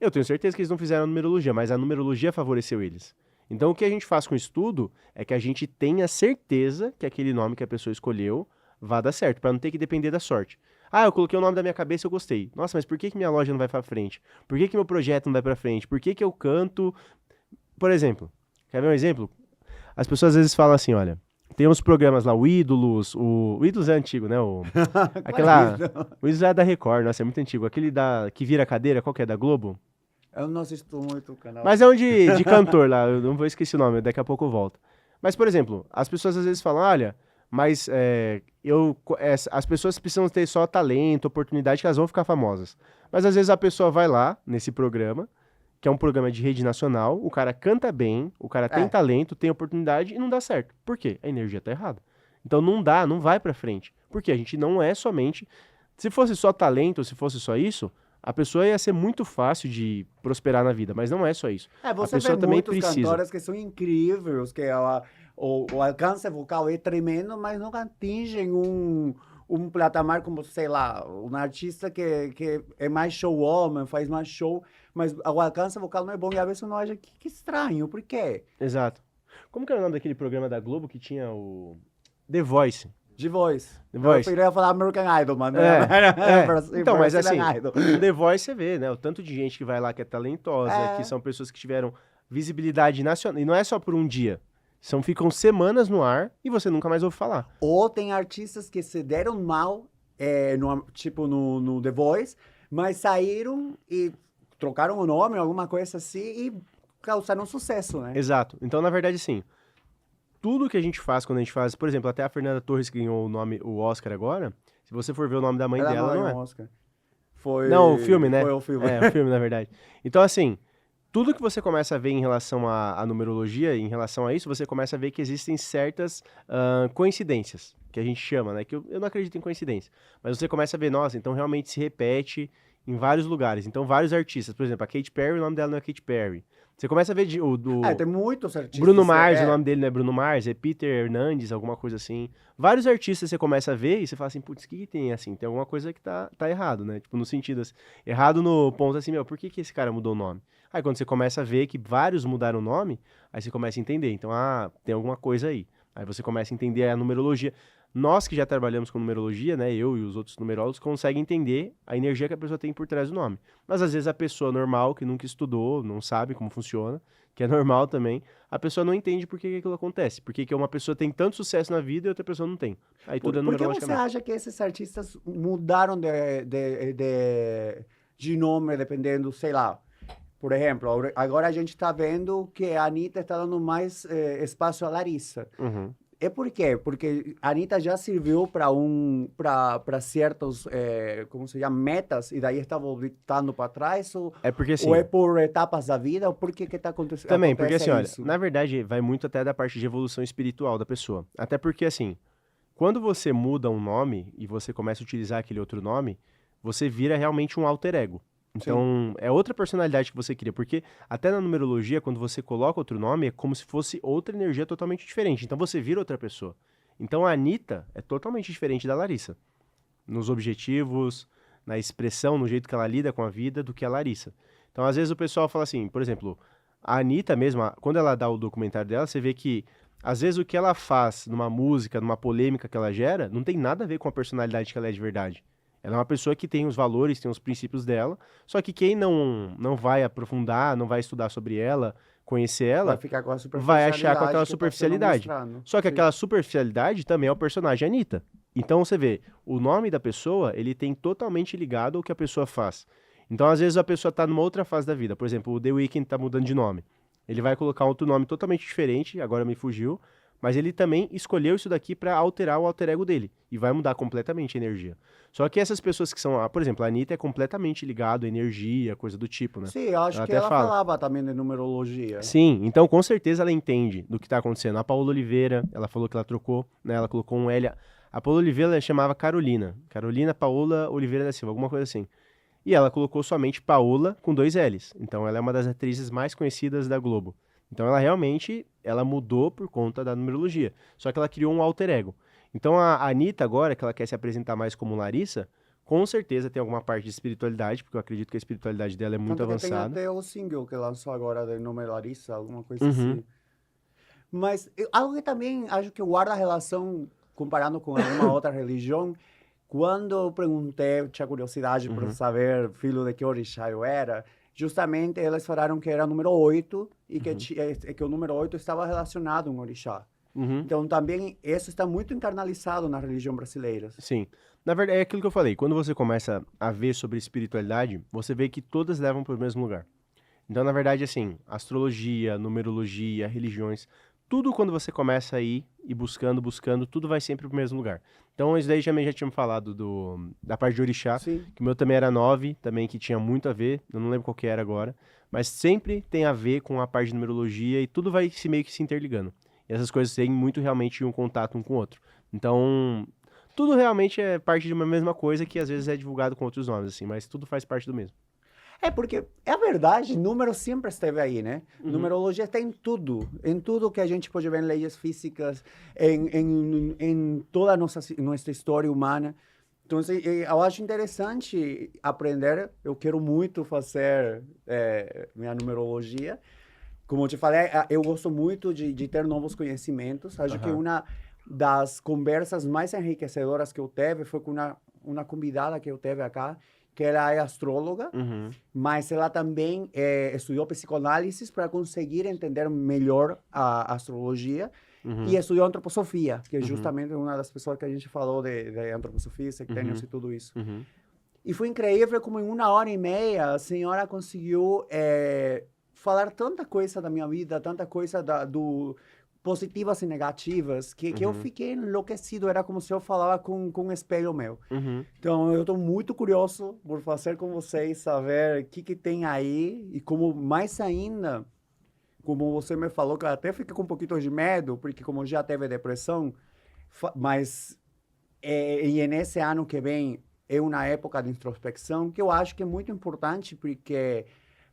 Eu tenho certeza que eles não fizeram a numerologia, mas a numerologia favoreceu eles. Então o que a gente faz com o estudo é que a gente tenha certeza que aquele nome que a pessoa escolheu vai dar certo, para não ter que depender da sorte. Ah, eu coloquei o nome da minha cabeça e eu gostei. Nossa, mas por que minha loja não vai para frente? Por que meu projeto não vai para frente? Por que eu canto? Por exemplo, quer ver um exemplo? As pessoas às vezes falam assim, olha, tem uns programas lá, o Ídolos, o Ídolos é antigo, né? O Ídolos é da Record, nossa, é muito antigo. Aquele que vira cadeira, qual que é, da Globo? Eu não assisto muito o canal. Mas é um de cantor lá, eu não vou esquecer o nome, daqui a pouco eu volto. Mas, por exemplo, as pessoas às vezes falam, olha, mas as pessoas precisam ter só talento, oportunidade, que elas vão ficar famosas. Mas às vezes a pessoa vai lá, nesse programa, que é um programa de rede nacional, o cara canta bem, o cara tem talento, tem oportunidade e não dá certo. Por quê? A energia tá errada. Então não dá, não vai pra frente. Porque a gente não é somente... Se fosse só talento, se fosse só isso, a pessoa ia ser muito fácil de prosperar na vida, mas não é só isso. Você a pessoa vê também muitos precisa. cantores que são incríveis, que o alcance vocal é tremendo, mas não atingem um patamar como, sei lá, um artista que é mais show-woman, faz mais show, mas o alcance vocal não é bom e às vezes uno acha que estranho, por quê? Exato. Como que era o nome daquele programa da Globo que tinha o The Voice? De voz. The Voice. Eu queria falar American Idol, mano. Então, mas assim, o The Voice você vê, né? O tanto de gente que vai lá que é talentosa, que são pessoas que tiveram visibilidade nacional. E não é só por um dia. Ficam semanas no ar e você nunca mais ouve falar. Ou tem artistas que se deram mal, no The Voice, mas saíram e trocaram o nome, alguma coisa assim, e causaram sucesso, né? Exato. Então, na verdade, sim. Tudo que a gente faz quando a gente faz, por exemplo, até a Fernanda Torres que ganhou o Oscar agora, se você for ver o nome da mãe dela, não é. Oscar. Não, o filme, né? Foi o filme. É, o filme, na verdade. Então, assim, tudo que você começa a ver em relação à numerologia, em relação a isso, você começa a ver que existem certas coincidências, que a gente chama, né? Que eu não acredito em coincidência. Mas você começa a ver, nossa, então realmente se repete em vários lugares. Então, vários artistas. Por exemplo, a Katy Perry, o nome dela não é Katy Perry. Você começa a ver tem muitos artistas. Bruno Mars, o nome dele não é Bruno Mars, é Peter Hernandes, alguma coisa assim. Vários artistas você começa a ver e você fala assim, putz, o que tem assim? Tem alguma coisa que tá errado, né? Tipo, no sentido assim, errado no ponto assim, por que esse cara mudou o nome? Aí quando você começa a ver que vários mudaram o nome, aí você começa a entender. Então, tem alguma coisa aí. Aí você começa a entender a numerologia. Nós que já trabalhamos com numerologia, né, eu e os outros numerólogos, conseguem entender a energia que a pessoa tem por trás do nome. Mas às vezes a pessoa normal, que nunca estudou, não sabe como funciona, que é normal também, a pessoa não entende por que aquilo acontece. Por que uma pessoa tem tanto sucesso na vida e outra pessoa não tem. Aí tudo é numerologicamente. Por que você acha que esses artistas mudaram de nome, dependendo, sei lá, por exemplo, agora a gente está vendo que a Anitta está dando mais espaço à Larissa. Uhum. É por quê? Porque a Anitta já serviu para certos, como se chama, metas, e daí está voltando para trás? É porque assim... Ou é por etapas da vida? Ou por que está acontecendo Também, porque assim, olha, isso? na verdade, vai muito até da parte de evolução espiritual da pessoa. Até porque, assim, quando você muda um nome e você começa a utilizar aquele outro nome, você vira realmente um alter ego. Então, é outra personalidade que você cria, porque até na numerologia, quando você coloca outro nome, é como se fosse outra energia totalmente diferente. Então, você vira outra pessoa. Então, a Anitta é totalmente diferente da Larissa. Nos objetivos, na expressão, no jeito que ela lida com a vida, do que a Larissa. Então, às vezes o pessoal fala assim, por exemplo, a Anitta mesmo, quando ela dá o documentário dela, você vê que, às vezes, o que ela faz numa música, numa polêmica que ela gera, não tem nada a ver com a personalidade que ela é de verdade. Ela é uma pessoa que tem os valores, tem os princípios dela, só que quem não vai aprofundar, não vai estudar sobre ela, conhecer ela, vai ficar com a vai achar com aquela superficialidade. Só que aquela superficialidade também é o personagem Anitta. Então você vê, o nome da pessoa, ele tem totalmente ligado ao que a pessoa faz. Então às vezes a pessoa está numa outra fase da vida. Por exemplo, o The Weeknd está mudando de nome. Ele vai colocar outro nome totalmente diferente, agora me fugiu, mas ele também escolheu isso daqui para alterar o alter ego dele. E vai mudar completamente a energia. Só que essas pessoas que são... Por exemplo, a Anitta é completamente ligada à energia, coisa do tipo, né? Sim, eu acho que ela falava também de numerologia. Sim, então com certeza ela entende do que está acontecendo. A Paola Oliveira, ela falou que ela trocou, né? Ela colocou um L... A Paola Oliveira ela chamava Carolina. Carolina Paola Oliveira da Silva, alguma coisa assim. E ela colocou somente Paola com 2 L's. Então ela é uma das atrizes mais conhecidas da Globo. Então ela realmente, ela mudou por conta da numerologia. Só que ela criou um alter ego. Então a Anitta agora, que ela quer se apresentar mais como Larissa, com certeza tem alguma parte de espiritualidade, porque eu acredito que a espiritualidade dela é muito Tanto que tem avançada. até o single que lançou agora de nome Larissa, alguma coisa Uhum. assim. Mas algo que também acho que guarda relação, comparando com alguma outra religião, quando eu perguntei, tinha curiosidade por Uhum. saber, filho de que orixá eu era, justamente eles falaram que era número 8 e que, que o número 8 estava relacionado a um orixá. Uhum. Então, também, isso está muito internalizado na religião brasileira. Sim. Na verdade, é aquilo que eu falei. Quando você começa a ver sobre espiritualidade, você vê que todas levam para o mesmo lugar. Então, na verdade, assim, astrologia, numerologia, religiões, tudo quando você começa a ir e buscando, tudo vai sempre para o mesmo lugar. Então, isso daí já tínhamos falado da parte de orixá, Sim. que o meu também era 9, também que tinha muito a ver, eu não lembro qual que era agora, mas sempre tem a ver com a parte de numerologia e tudo vai meio que se interligando. E essas coisas têm muito realmente um contato um com o outro. Então, tudo realmente é parte de uma mesma coisa que às vezes é divulgado com outros nomes, assim, mas tudo faz parte do mesmo. É porque, é a verdade, número sempre esteve aí, né? Numerologia está em tudo que a gente pode ver em leis físicas, em toda a nossa história humana. Então, eu acho interessante aprender, eu quero muito fazer minha numerologia. Como eu te falei, eu gosto muito de ter novos conhecimentos. Acho que uma das conversas mais enriquecedoras que eu teve foi com uma convidada que eu teve acá, que ela é astróloga, mas ela também estudou psicoanálise para conseguir entender melhor a astrologia e estudou antroposofia, que é justamente uma das pessoas que a gente falou de antroposofia, sectênios e tudo isso. E foi incrível como em 1h30 a senhora conseguiu falar tanta coisa da minha vida, tanta coisa positivas e negativas, que eu fiquei enlouquecido. Era como se eu falava com um espelho meu. Então, eu estou muito curioso por fazer com vocês, saber o que tem aí e como, mais ainda, como você me falou, que eu até fiquei com um pouquinho de medo, porque como já teve depressão, mas e nesse ano que vem é uma época de introspecção que eu acho que é muito importante, porque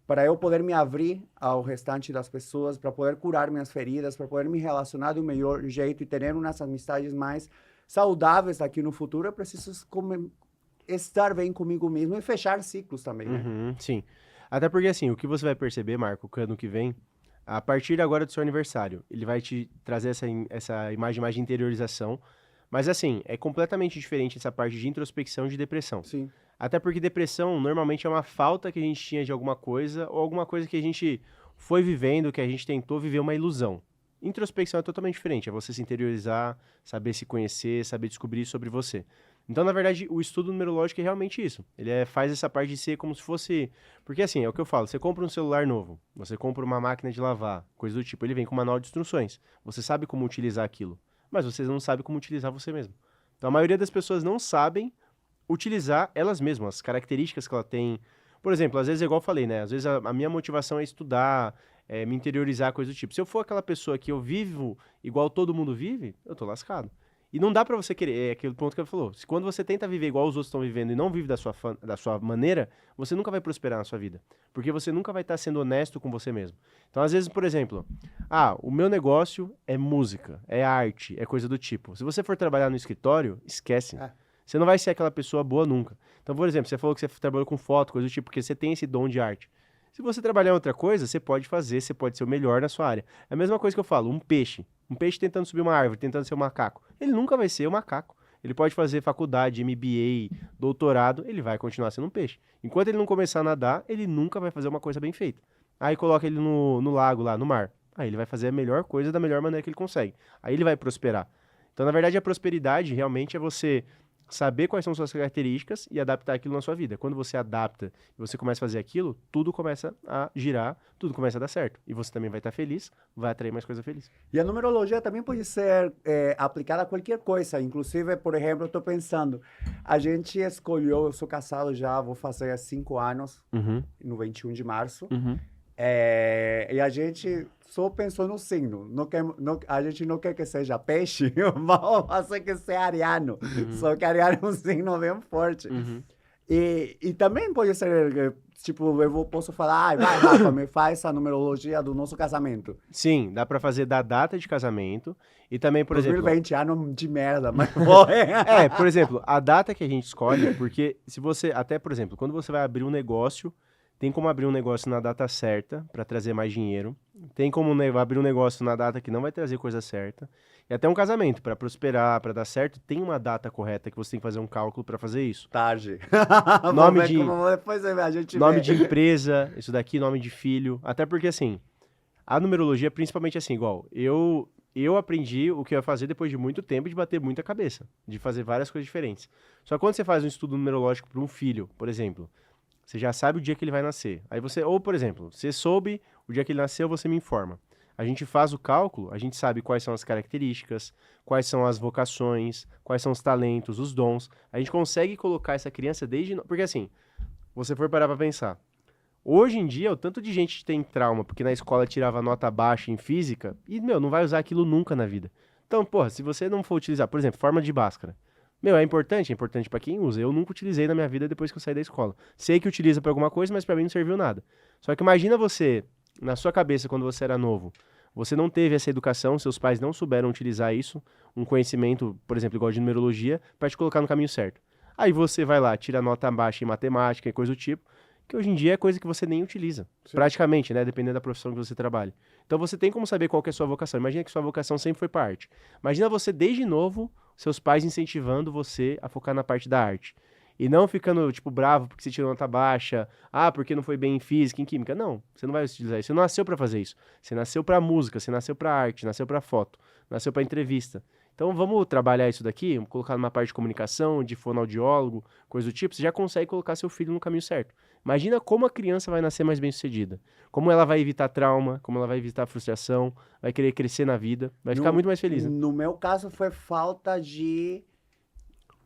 para eu poder me abrir ao restante das pessoas, para poder curar minhas feridas, para poder me relacionar de um melhor jeito e ter umas amizades mais saudáveis aqui no futuro, eu preciso estar bem comigo mesmo e fechar ciclos também, né? Sim. Até porque, assim, o que você vai perceber, Marco, que ano que vem, a partir agora do seu aniversário, ele vai te trazer essa imagem mais de interiorização, mas, assim, é completamente diferente essa parte de introspecção e de depressão. Sim. Até porque depressão normalmente é uma falta que a gente tinha de alguma coisa ou alguma coisa que a gente foi vivendo, que a gente tentou viver uma ilusão. Introspecção é totalmente diferente, é você se interiorizar, saber se conhecer, saber descobrir sobre você. Então, na verdade, o estudo numerológico é realmente isso. Ele faz essa parte de ser como se fosse... Porque assim, é o que eu falo, você compra um celular novo, você compra uma máquina de lavar, coisa do tipo, ele vem com um manual de instruções. Você sabe como utilizar aquilo, mas você não sabe como utilizar você mesmo. Então, a maioria das pessoas não sabem utilizar elas mesmas, as características que ela tem. Por exemplo, às vezes, igual eu falei, né? Às vezes a minha motivação é estudar, me interiorizar, coisa do tipo. Se eu for aquela pessoa que eu vivo igual todo mundo vive, eu tô lascado. E não dá pra você querer, é aquele ponto que eu falou. Se quando você tenta viver igual os outros estão vivendo e não vive da sua maneira, você nunca vai prosperar na sua vida. Porque você nunca vai estar sendo honesto com você mesmo. Então, às vezes, por exemplo, o meu negócio é música, é arte, é coisa do tipo. Se você for trabalhar no escritório, esquece. Você não vai ser aquela pessoa boa nunca. Então, por exemplo, você falou que você trabalhou com foto, coisa do tipo, porque você tem esse dom de arte. Se você trabalhar em outra coisa, você pode fazer, você pode ser o melhor na sua área. É a mesma coisa que eu falo, um peixe. Um peixe tentando subir uma árvore, tentando ser um macaco. Ele nunca vai ser um macaco. Ele pode fazer faculdade, MBA, doutorado, ele vai continuar sendo um peixe. Enquanto ele não começar a nadar, ele nunca vai fazer uma coisa bem feita. Aí coloca ele no lago lá, no mar. Aí ele vai fazer a melhor coisa da melhor maneira que ele consegue. Aí ele vai prosperar. Então, na verdade, a prosperidade realmente é você saber quais são suas características e adaptar aquilo na sua vida. Quando você adapta e você começa a fazer aquilo, tudo começa a girar, tudo começa a dar certo. E você também vai estar feliz, vai atrair mais coisa feliz. E a numerologia também pode ser aplicada a qualquer coisa. Inclusive, por exemplo, eu estou pensando, a gente escolheu, eu sou casado já, vou fazer 5 anos, no 21 de março. E a gente só pensou no signo. A gente não quer que seja peixe, vamos fazer que seja ariano. Só que ariano é um signo bem forte. E também pode ser, tipo, posso falar, ai, vai, Rafa, me faz a numerologia do nosso casamento. Sim, dá pra fazer da data de casamento e também, por exemplo... 2020, ano de merda, mas foi. Por exemplo, a data que a gente escolhe, porque se você, até, por exemplo, quando você vai abrir um negócio, tem como abrir um negócio na data certa para trazer mais dinheiro, tem como abrir um negócio na data que não vai trazer coisa certa, e até um casamento, para prosperar, para dar certo, tem uma data correta que você tem que fazer um cálculo para fazer isso. Tarde. Nome Vamos ver de- como depois a gente Nome vê. de empresa, isso daqui, nome de filho, até porque assim, a numerologia é principalmente assim, igual, eu aprendi o que eu ia fazer depois de muito tempo de bater muita cabeça, de fazer várias coisas diferentes. Só que quando você faz um estudo numerológico para um filho, por exemplo, você já sabe o dia que ele vai nascer. Aí você, ou por exemplo, você soube o dia que ele nasceu, você me informa. A gente faz o cálculo, a gente sabe quais são as características, quais são as vocações, quais são os talentos, os dons. A gente consegue colocar essa criança desde... Porque assim, você for parar pra pensar, hoje em dia, o tanto de gente que tem trauma porque na escola tirava nota baixa em física e, meu, não vai usar aquilo nunca na vida. Então, porra, se você não for utilizar, por exemplo, forma de Bhaskara. Meu, é importante pra quem usa. Eu nunca utilizei na minha vida depois que eu saí da escola. Sei que utiliza pra alguma coisa, mas pra mim não serviu nada. Só que imagina você, na sua cabeça, quando você era novo, você não teve essa educação, seus pais não souberam utilizar isso, um conhecimento, por exemplo, igual de numerologia, pra te colocar no caminho certo. Aí você vai lá, tira nota baixa em matemática e coisa do tipo, que hoje em dia é coisa que você nem utiliza. Sim. Praticamente, né? Dependendo da profissão que você trabalha. Então você tem como saber qual que é a sua vocação. Imagina que sua vocação sempre foi para arte. Imagina você, desde novo, seus pais incentivando você a focar na parte da arte. E não ficando, tipo, bravo porque você tirou nota baixa, porque não foi bem em física, em química. Não, você não vai utilizar isso. Você não nasceu para fazer isso. Você nasceu para música, você nasceu para arte, nasceu para foto, nasceu para entrevista. Então vamos trabalhar isso daqui, vamos colocar numa parte de comunicação, de fonoaudiólogo, coisa do tipo, você já consegue colocar seu filho no caminho certo. Imagina como a criança vai nascer mais bem-sucedida. Como ela vai evitar trauma, como ela vai evitar frustração, vai querer crescer na vida, vai ficar muito mais feliz, né? No meu caso, foi falta de...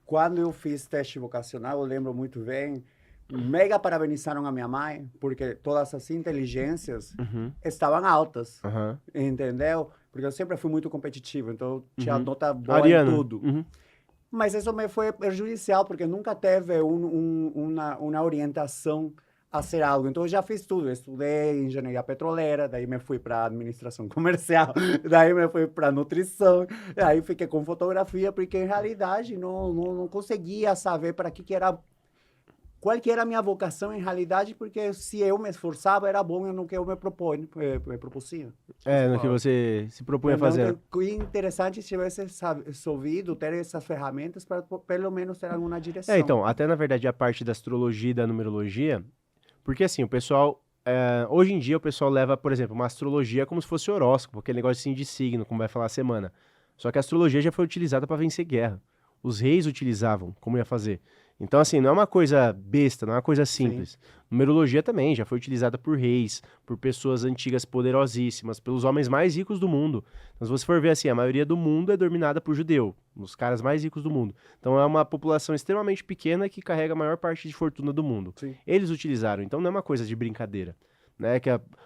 Quando eu fiz teste vocacional, eu lembro muito bem, mega parabenizaram a minha mãe, porque todas as inteligências Uhum, estavam altas, aham, entendeu? Porque eu sempre fui muito competitivo, então eu tinha uhum. nota boa Ariana. em tudo. Uhum. Mas isso me foi prejudicial, porque nunca teve uma orientação a ser algo. Então, eu já fiz tudo. Eu estudei engenharia petroleira, daí me fui para administração comercial, daí me fui para nutrição, daí fiquei com fotografia, porque, em realidade, não conseguia saber para que era... Qual que era a minha vocação, em realidade, porque se eu me esforçava, era bom no que eu me propusia. No que você se propunha a fazer. Então, que interessante se tivesse soubido ter essas ferramentas para pelo menos ter alguma direção. Então, até na verdade a parte da astrologia e da numerologia, porque assim, o pessoal, hoje em dia o pessoal leva, por exemplo, uma astrologia como se fosse horóscopo, aquele negócio assim de signo, como vai falar a semana. Só que a astrologia já foi utilizada para vencer guerra. Os reis utilizavam, como ia fazer. Então, assim, não é uma coisa besta, não é uma coisa simples. Numerologia também já foi utilizada por reis, por pessoas antigas poderosíssimas, pelos homens mais ricos do mundo. Então, se você for ver assim, a maioria do mundo é dominada por judeu, os caras mais ricos do mundo. Então, é uma população extremamente pequena que carrega a maior parte de fortuna do mundo. Sim. Eles utilizaram, então não é uma coisa de brincadeira. Né?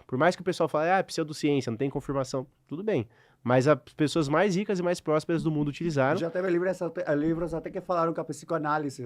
Por mais que o pessoal fale, é pseudociência, não tem confirmação, tudo bem. Mas as pessoas mais ricas e mais prósperas do mundo utilizaram. Já teve livros até que falaram que a psicoanálise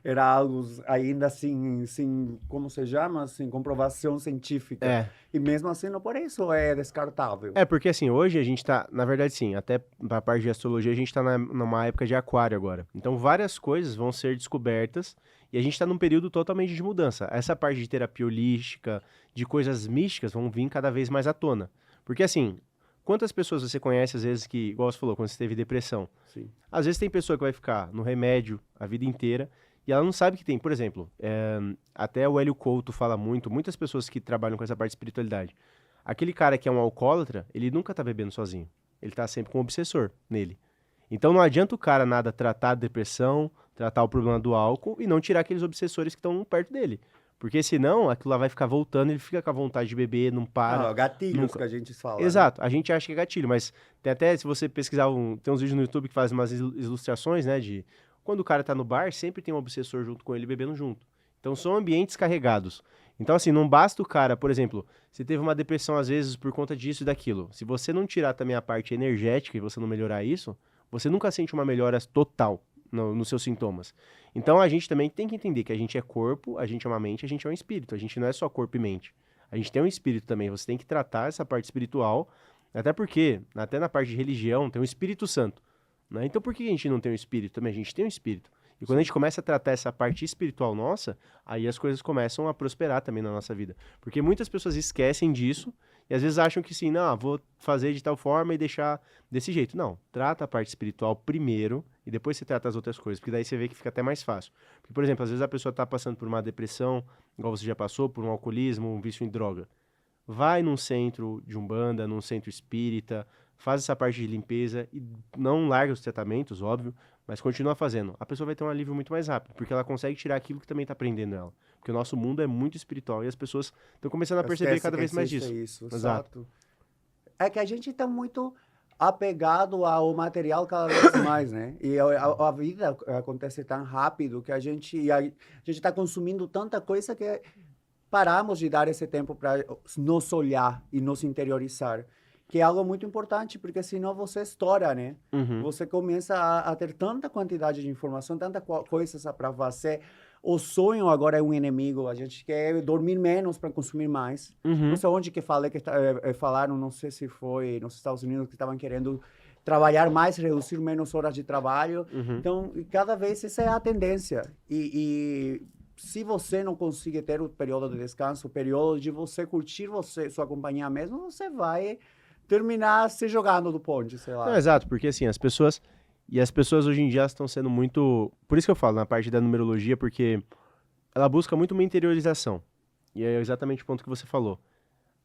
era algo ainda assim, como se chama, sem comprovação científica. E mesmo assim, não por isso é descartável. Porque assim, hoje a gente tá, na verdade sim, até pra parte de astrologia, a gente tá numa época de aquário agora. Então várias coisas vão ser descobertas e a gente tá num período totalmente de mudança. Essa parte de terapia holística, de coisas místicas, vão vir cada vez mais à tona. Porque assim... Quantas pessoas você conhece, às vezes, que, igual você falou, quando você teve depressão? Sim. Às vezes tem pessoa que vai ficar no remédio a vida inteira e ela não sabe que tem. Por exemplo, até o Hélio Couto fala muito, muitas pessoas que trabalham com essa parte de espiritualidade. Aquele cara que é um alcoólatra, ele nunca tá bebendo sozinho. Ele tá sempre com um obsessor nele. Então não adianta o cara nada tratar a depressão, tratar o problema do álcool e não tirar aqueles obsessores que estão perto dele. Porque senão aquilo lá vai ficar voltando, ele fica com a vontade de beber, não para. Gatilhos que a gente fala. Exato, a gente acha que é gatilho, mas tem até, se você pesquisar, tem uns vídeos no YouTube que fazem umas ilustrações, né, de quando o cara tá no bar, sempre tem um obsessor junto com ele bebendo junto. Então são ambientes carregados. Então assim, não basta o cara, por exemplo, você teve uma depressão às vezes por conta disso e daquilo. Se você não tirar também a parte energética e você não melhorar isso, você nunca sente uma melhora total. nos seus sintomas. Então, a gente também tem que entender que a gente é corpo, a gente é uma mente, a gente é um espírito. A gente não é só corpo e mente. A gente tem um espírito também. Você tem que tratar essa parte espiritual, até porque, até na parte de religião, tem o Espírito Santo, né? Então, por que a gente não tem um espírito também? A gente tem um espírito. E quando a gente começa a tratar essa parte espiritual nossa, aí as coisas começam a prosperar também na nossa vida. Porque muitas pessoas esquecem disso e às vezes acham que sim, não, vou fazer de tal forma e deixar desse jeito. Não, trata a parte espiritual primeiro e depois você trata as outras coisas, porque daí você vê que fica até mais fácil. Porque, por exemplo, às vezes a pessoa está passando por uma depressão, igual você já passou, por um alcoolismo, um vício em droga. Vai num centro de umbanda, num centro espírita, faz essa parte de limpeza e não larga os tratamentos, óbvio, mas continua fazendo. A pessoa vai ter um alívio muito mais rápido, porque ela consegue tirar aquilo que também está prendendo ela. Porque o nosso mundo é muito espiritual e as pessoas estão começando a perceber Esquece cada que vez mais existe disso. isso, Exato. É que a gente está muito apegado ao material cada vez mais, né? E a vida acontece tão rápido que a gente está consumindo tanta coisa que paramos de dar esse tempo para nos olhar e nos interiorizar, que é algo muito importante, porque senão você estoura, né? Uhum. Você começa a ter tanta quantidade de informação, tanta coisas para fazer. O sonho agora é um inimigo. A gente quer dormir menos para consumir mais. Uhum. Não sei onde que falei que falaram, não sei se foi nos Estados Unidos, que estavam querendo trabalhar mais, reduzir menos horas de trabalho. Uhum. Então, cada vez essa é a tendência. E se você não conseguir ter o período de descanso, o período de você curtir sua companhia mesmo, você vai terminar se jogando do ponte, sei lá. Não, exato, porque assim, as pessoas hoje em dia estão sendo muito, por isso que eu falo na parte da numerologia, porque ela busca muito uma interiorização, e é exatamente o ponto que você falou.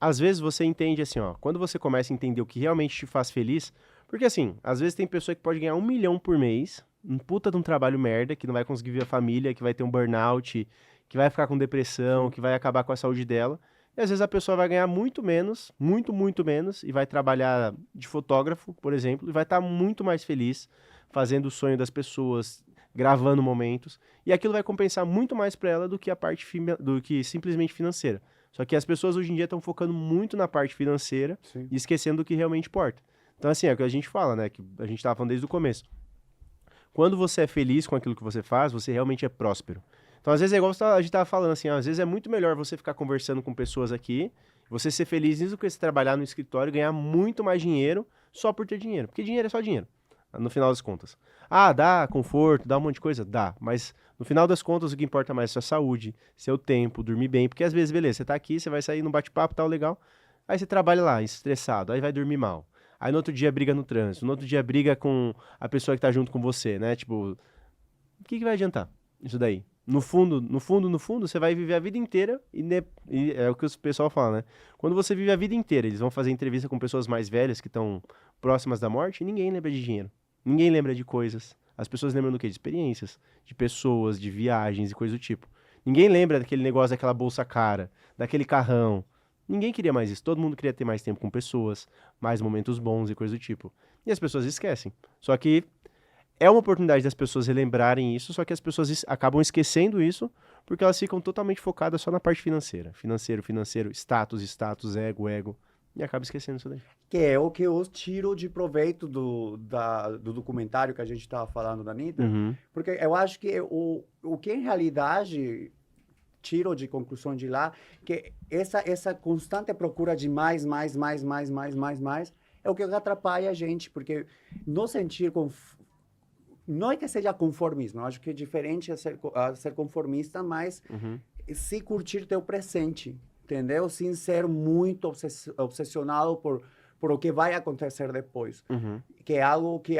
Às vezes você entende assim, ó, quando você começa a entender o que realmente te faz feliz, porque assim, às vezes tem pessoa que pode ganhar 1 milhão por mês, um puta de um trabalho merda, que não vai conseguir ver a família, que vai ter um burnout, que vai ficar com depressão, que vai acabar com a saúde dela. E às vezes a pessoa vai ganhar muito menos, muito menos, e vai trabalhar de fotógrafo, por exemplo, e vai estar muito mais feliz fazendo o sonho das pessoas, gravando momentos, e aquilo vai compensar muito mais para ela do que a parte do que simplesmente financeira. Só que as pessoas hoje em dia estão focando muito na parte financeira Sim. e esquecendo do que realmente importa. Então assim, é o que a gente fala, né, que a gente estava falando desde o começo. Quando você é feliz com aquilo que você faz, você realmente é próspero. Então, às vezes é igual a gente estava falando assim, ó, às vezes é muito melhor você ficar conversando com pessoas aqui, você ser feliz nisso do que você trabalhar no escritório e ganhar muito mais dinheiro só por ter dinheiro. Porque dinheiro é só dinheiro, no final das contas. Ah, dá conforto, dá um monte de coisa? Dá. Mas no final das contas o que importa mais é sua saúde, seu tempo, dormir bem. Porque às vezes, beleza, você tá aqui, você vai sair num bate-papo, tal, legal. Aí você trabalha lá, estressado, aí vai dormir mal. Aí no outro dia briga no trânsito, no outro dia briga com a pessoa que tá junto com você, né? Tipo, o que vai adiantar isso daí? No fundo, você vai viver a vida inteira e é o que o pessoal fala, né? Quando você vive a vida inteira, eles vão fazer entrevista com pessoas mais velhas que estão próximas da morte, ninguém lembra de dinheiro. Ninguém lembra de coisas. As pessoas lembram do quê? De experiências, de pessoas, de viagens e coisa do tipo. Ninguém lembra daquele negócio, daquela bolsa cara, daquele carrão. Ninguém queria mais isso. Todo mundo queria ter mais tempo com pessoas, mais momentos bons e coisa do tipo. E as pessoas esquecem. Só que é uma oportunidade das pessoas relembrarem isso, só que as pessoas acabam esquecendo isso porque elas ficam totalmente focadas só na parte financeira. Financeiro, status, ego, e acaba esquecendo isso daí. Que é o que eu tiro de proveito do documentário que a gente estava falando da Anitta, porque eu acho que o que em realidade tiro de conclusão de lá, que essa constante procura de mais é o que atrapalha a gente, porque não sentir não é que seja conformismo, eu acho que é diferente a ser conformista, mas se curtir teu presente, entendeu? Sem ser muito obsessionado por o que vai acontecer depois. Que é algo que,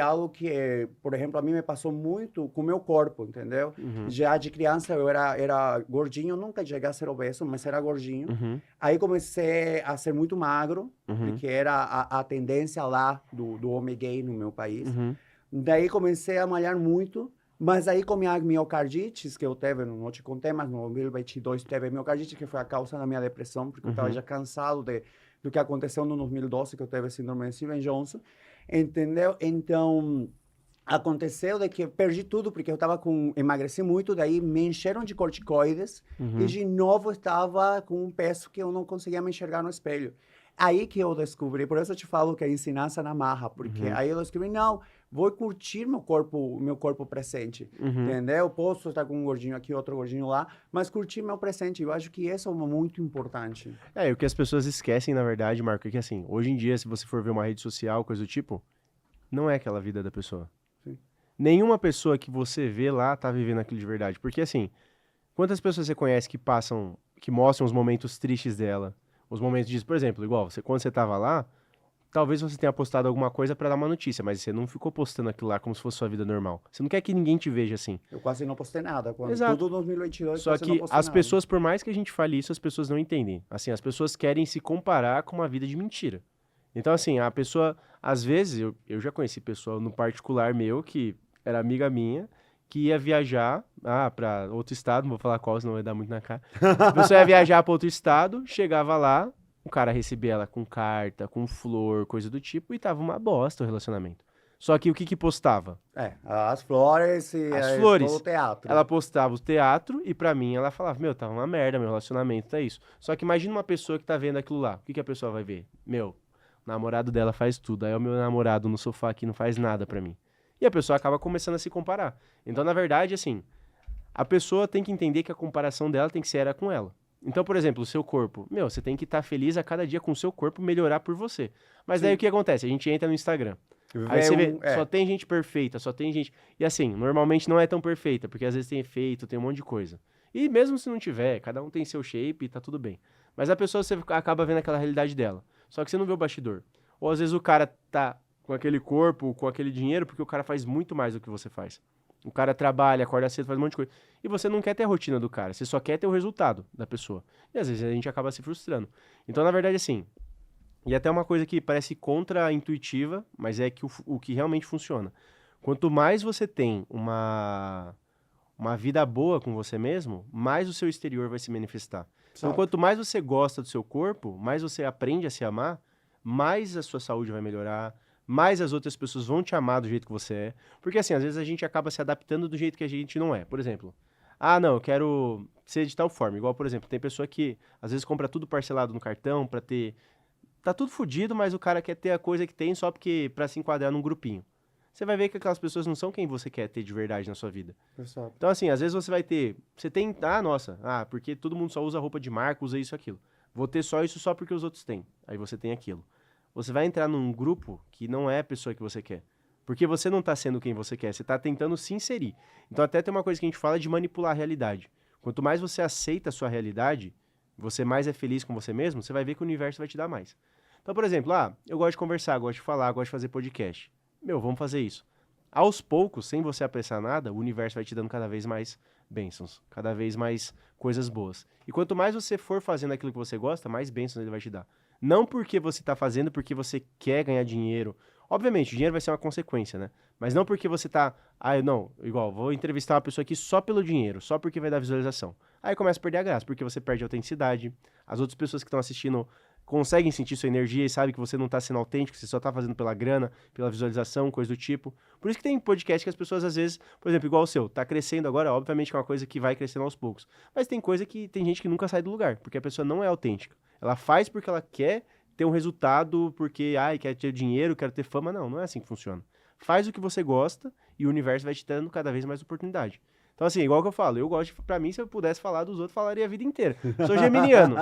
por exemplo, a mim me passou muito com o meu corpo, entendeu? Já de criança eu era gordinho, nunca cheguei a ser obeso, mas era gordinho. Aí comecei a ser muito magro, porque era a tendência lá do homem gay no meu país. Daí comecei a malhar muito, mas aí com minha miocardite, que eu teve, não te contei, mas no 2022 teve miocardite, que foi a causa da minha depressão, porque eu estava já cansado do que aconteceu no 2012, que eu teve síndrome de Stevens-Johnson, entendeu? Então, aconteceu de que eu perdi tudo, porque eu emagreci muito, daí me encheram de corticoides, e de novo estava com um peso que eu não conseguia me enxergar no espelho. Aí que eu descobri, por isso eu te falo que é ensinança na marra, porque aí eu descobri, não, vou curtir meu corpo presente, entendeu? Posso estar com um gordinho aqui, outro gordinho lá, mas curtir meu presente. Eu acho que isso é muito importante. E o que as pessoas esquecem, na verdade, Marco, é que assim, hoje em dia, se você for ver uma rede social, coisa do tipo, não é aquela vida da pessoa. Sim. Nenhuma pessoa que você vê lá tá vivendo aquilo de verdade. Porque assim, quantas pessoas você conhece que mostram os momentos tristes dela? Os momentos de, por exemplo, igual, quando você tava lá, talvez você tenha postado alguma coisa pra dar uma notícia, mas você não ficou postando aquilo lá como se fosse sua vida normal. Você não quer que ninguém te veja assim. Eu quase não postei nada. Exato. Tudo 2022, Só quase não que postei as nada. pessoas, por mais que a gente fale isso, as pessoas não entendem. Assim, as pessoas querem se comparar com uma vida de mentira. Então, assim, a pessoa, às vezes, eu já conheci pessoa no particular meu, que era amiga minha, que ia viajar para outro estado, não vou falar qual, senão vai dar muito na cara. A pessoa ia viajar para outro estado, chegava lá, o cara recebia ela com carta, com flor, coisa do tipo, e tava uma bosta o relacionamento. Só que o que postava? As flores e As flores. todo o teatro. Ela postava o teatro e pra mim ela falava, meu, tava uma merda, meu relacionamento tá isso. Só que imagina uma pessoa que tá vendo aquilo lá. O que a pessoa vai ver? Meu, o namorado dela faz tudo. Aí o meu namorado no sofá aqui não faz nada pra mim. E a pessoa acaba começando a se comparar. Então, na verdade, assim, a pessoa tem que entender que a comparação dela tem que ser com ela. Então, por exemplo, o seu corpo. Meu, você tem que estar feliz a cada dia com o seu corpo melhorar por você. Mas daí o que acontece? A gente entra no Instagram. Aí você vê, só tem gente perfeita, só tem gente... E assim, normalmente não é tão perfeita, porque às vezes tem efeito, tem um monte de coisa. E mesmo se não tiver, cada um tem seu shape e tá tudo bem. Mas a pessoa, você acaba vendo aquela realidade dela. Só que você não vê o bastidor. Ou às vezes o cara tá com aquele corpo, com aquele dinheiro, porque o cara faz muito mais do que você faz. O cara trabalha, acorda cedo, faz um monte de coisa. E você não quer ter a rotina do cara, você só quer ter o resultado da pessoa. E às vezes a gente acaba se frustrando. Então, na verdade, assim... E até uma coisa que parece contra-intuitiva, mas é que o que realmente funciona. Quanto mais você tem uma vida boa com você mesmo, mais o seu exterior vai se manifestar. Então, quanto mais você gosta do seu corpo, mais você aprende a se amar, mais a sua saúde vai melhorar, mais as outras pessoas vão te amar do jeito que você é. Porque, assim, às vezes a gente acaba se adaptando do jeito que a gente não é. Por exemplo, não, eu quero ser de tal forma. Igual, por exemplo, tem pessoa que às vezes compra tudo parcelado no cartão pra ter... Tá tudo fodido, mas o cara quer ter a coisa que tem só porque pra se enquadrar num grupinho. Você vai ver que aquelas pessoas não são quem você quer ter de verdade na sua vida. Exato. Então, assim, às vezes você vai ter... Você tem... porque todo mundo só usa roupa de marca, usa isso, aquilo. Vou ter só isso só porque os outros têm. Aí você tem aquilo. Você vai entrar num grupo que não é a pessoa que você quer. Porque você não tá sendo quem você quer. Você tá tentando se inserir. Então, até tem uma coisa que a gente fala de manipular a realidade. Quanto mais você aceita a sua realidade, você mais é feliz com você mesmo, você vai ver que o universo vai te dar mais. Então, por exemplo, eu gosto de conversar, gosto de falar, gosto de fazer podcast. Meu, vamos fazer isso. Aos poucos, sem você apressar nada, o universo vai te dando cada vez mais bênçãos, cada vez mais coisas boas. E quanto mais você for fazendo aquilo que você gosta, mais bênçãos ele vai te dar. Não porque você está fazendo porque você quer ganhar dinheiro. Obviamente, o dinheiro vai ser uma consequência, né? Mas não porque você tá... vou entrevistar uma pessoa aqui só pelo dinheiro, só porque vai dar visualização. Aí começa a perder a graça, porque você perde a autenticidade. As outras pessoas que estão assistindo conseguem sentir sua energia e sabem que você não tá sendo autêntico, você só tá fazendo pela grana, pela visualização, coisa do tipo. Por isso que tem podcast que as pessoas, às vezes, por exemplo, igual o seu, tá crescendo agora, obviamente que é uma coisa que vai crescendo aos poucos. Mas tem coisa que tem gente que nunca sai do lugar, porque a pessoa não é autêntica. Ela faz porque ela quer ter um resultado, porque, quer ter dinheiro, quer ter fama. Não é assim que funciona. Faz o que você gosta e o universo vai te dando cada vez mais oportunidade. Então, assim, igual que eu falo, eu gosto, pra mim, se eu pudesse falar dos outros, falaria a vida inteira. Sou geminiano.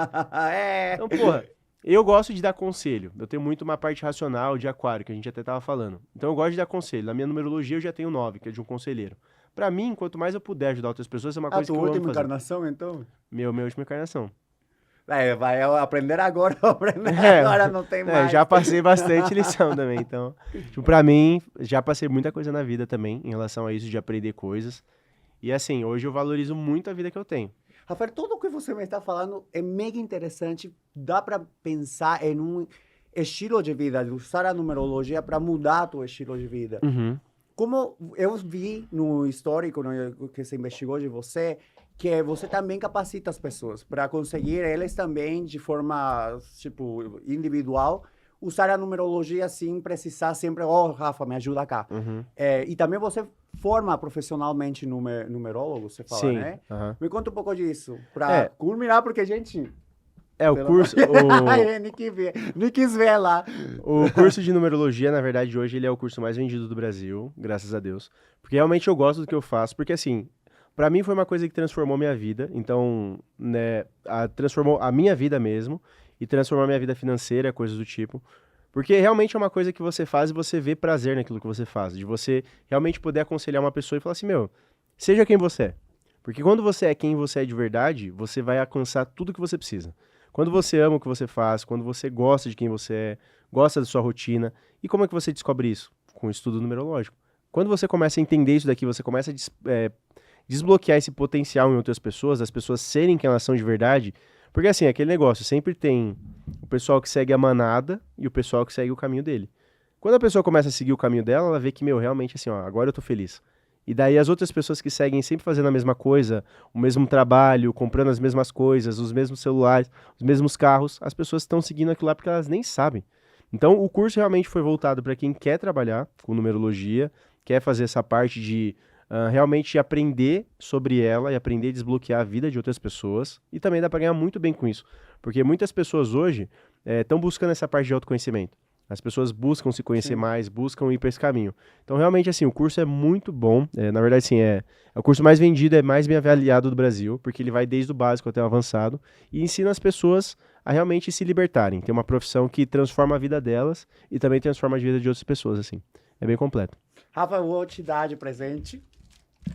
Então, porra, eu gosto de dar conselho. Eu tenho muito uma parte racional de aquário, que a gente até tava falando. Então, eu gosto de dar conselho. Na minha numerologia, eu já tenho 9, que é de um conselheiro. Pra mim, quanto mais eu puder ajudar outras pessoas, é uma coisa que eu amo fazer. A tua última encarnação, então? Minha última encarnação. Vai aprender agora, agora não tem mais. Já passei bastante lição também, então... Tipo, pra mim, já passei muita coisa na vida também, em relação a isso, de aprender coisas. E assim, hoje eu valorizo muito a vida que eu tenho. Rafael, tudo o que você me está falando é mega interessante. Dá para pensar em um estilo de vida, usar a numerologia para mudar o estilo de vida. Uhum. Como eu vi no histórico que se investigou de você, que você também capacita as pessoas para conseguir eles também de forma tipo individual usar a numerologia sem precisar sempre, Rafa, me ajuda cá. Uhum. E também você forma profissionalmente numerólogo, você fala, Sim. né? Uhum. Me conta um pouco disso, para culminar, porque, gente, O curso... Nem quis ver lá. O curso de numerologia, na verdade, hoje ele é o curso mais vendido do Brasil, graças a Deus. Porque realmente eu gosto do que eu faço, porque assim, pra mim foi uma coisa que transformou minha vida. Então, né, transformou a minha vida mesmo e transformou a minha vida financeira, coisas do tipo. Porque realmente é uma coisa que você faz e você vê prazer naquilo que você faz. De você realmente poder aconselhar uma pessoa e falar assim, meu, seja quem você é. Porque quando você é quem você é de verdade, você vai alcançar tudo que você precisa. Quando você ama o que você faz, quando você gosta de quem você é, gosta da sua rotina. E como é que você descobre isso? Com o estudo numerológico. Quando você começa a entender isso daqui, você começa a desbloquear esse potencial em outras pessoas, as pessoas serem quem elas são de verdade. Porque assim, aquele negócio, sempre tem o pessoal que segue a manada e o pessoal que segue o caminho dele. Quando a pessoa começa a seguir o caminho dela, ela vê que, meu, realmente assim, ó, agora eu tô feliz. E daí as outras pessoas que seguem sempre fazendo a mesma coisa, o mesmo trabalho, comprando as mesmas coisas, os mesmos celulares, os mesmos carros, as pessoas estão seguindo aquilo lá porque elas nem sabem. Então o curso realmente foi voltado para quem quer trabalhar com numerologia, quer fazer essa parte de realmente aprender sobre ela e aprender a desbloquear a vida de outras pessoas. E também dá para ganhar muito bem com isso. Porque muitas pessoas hoje estão buscando essa parte de autoconhecimento. As pessoas buscam se conhecer mais, buscam ir para esse caminho. Então, realmente, assim, o curso é muito bom. Na verdade, assim, é o curso mais vendido, é mais bem avaliado do Brasil, porque ele vai desde o básico até o avançado e ensina as pessoas a realmente se libertarem. Tem uma profissão que transforma a vida delas e também transforma a vida de outras pessoas, assim. É bem completo. Rafa, eu vou te dar de presente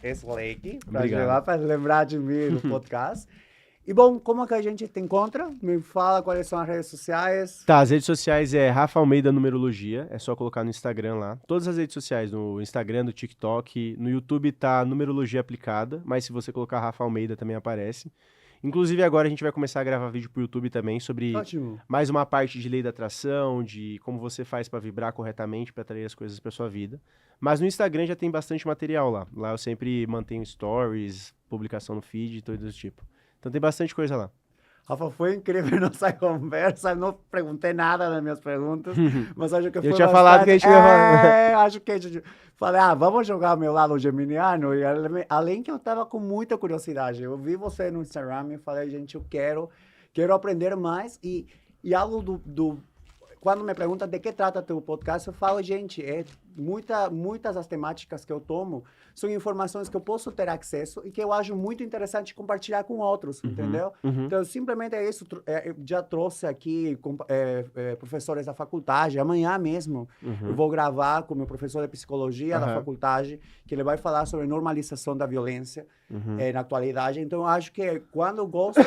esse leque, Obrigado. para lembrar de mim no podcast. E bom, como é que a gente te encontra? Me fala quais são as redes sociais. Tá, as redes sociais é Rafa Almeida Numerologia, é só colocar no Instagram lá. Todas as redes sociais, no Instagram, no TikTok, no YouTube tá Numerologia Aplicada, mas se você colocar Rafa Almeida também aparece. Inclusive agora a gente vai começar a gravar vídeo pro YouTube também sobre mais uma parte de lei da atração, de como você faz para vibrar corretamente, para atrair as coisas para sua vida. Mas no Instagram já tem bastante material lá. Lá eu sempre mantenho stories, publicação no feed e tudo desse tipo. Então tem bastante coisa lá. Rafa, foi incrível nossa conversa. Não perguntei nada nas minhas perguntas, mas acho que foi Eu tinha falado que a gente ia falar. Acho que a gente... Falei, vamos jogar o meu lado geminiano. E além que eu tava com muita curiosidade. Eu vi você no Instagram e falei, gente, eu quero aprender mais. E algo quando me perguntam de que trata teu podcast, eu falo, gente, muitas das temáticas que eu tomo são informações que eu posso ter acesso e que eu acho muito interessante compartilhar com outros, entendeu? Então, simplesmente é isso. Eu já trouxe aqui professores da faculdade. Amanhã mesmo eu vou gravar com o meu professor de psicologia da faculdade, que ele vai falar sobre normalização da violência na atualidade. Então, eu acho que quando eu gosto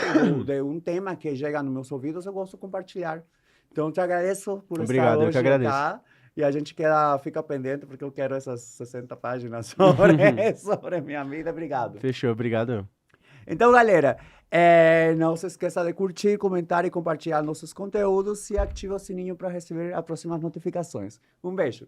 de um tema que chega nos meus ouvidos, eu gosto de compartilhar. Então, te agradeço por estar hoje cá. E a gente fica pendente, porque eu quero essas 60 páginas sobre a minha vida. Obrigado. Fechou, obrigado. Então, galera, não se esqueça de curtir, comentar e compartilhar nossos conteúdos e ative o sininho para receber as próximas notificações. Um beijo.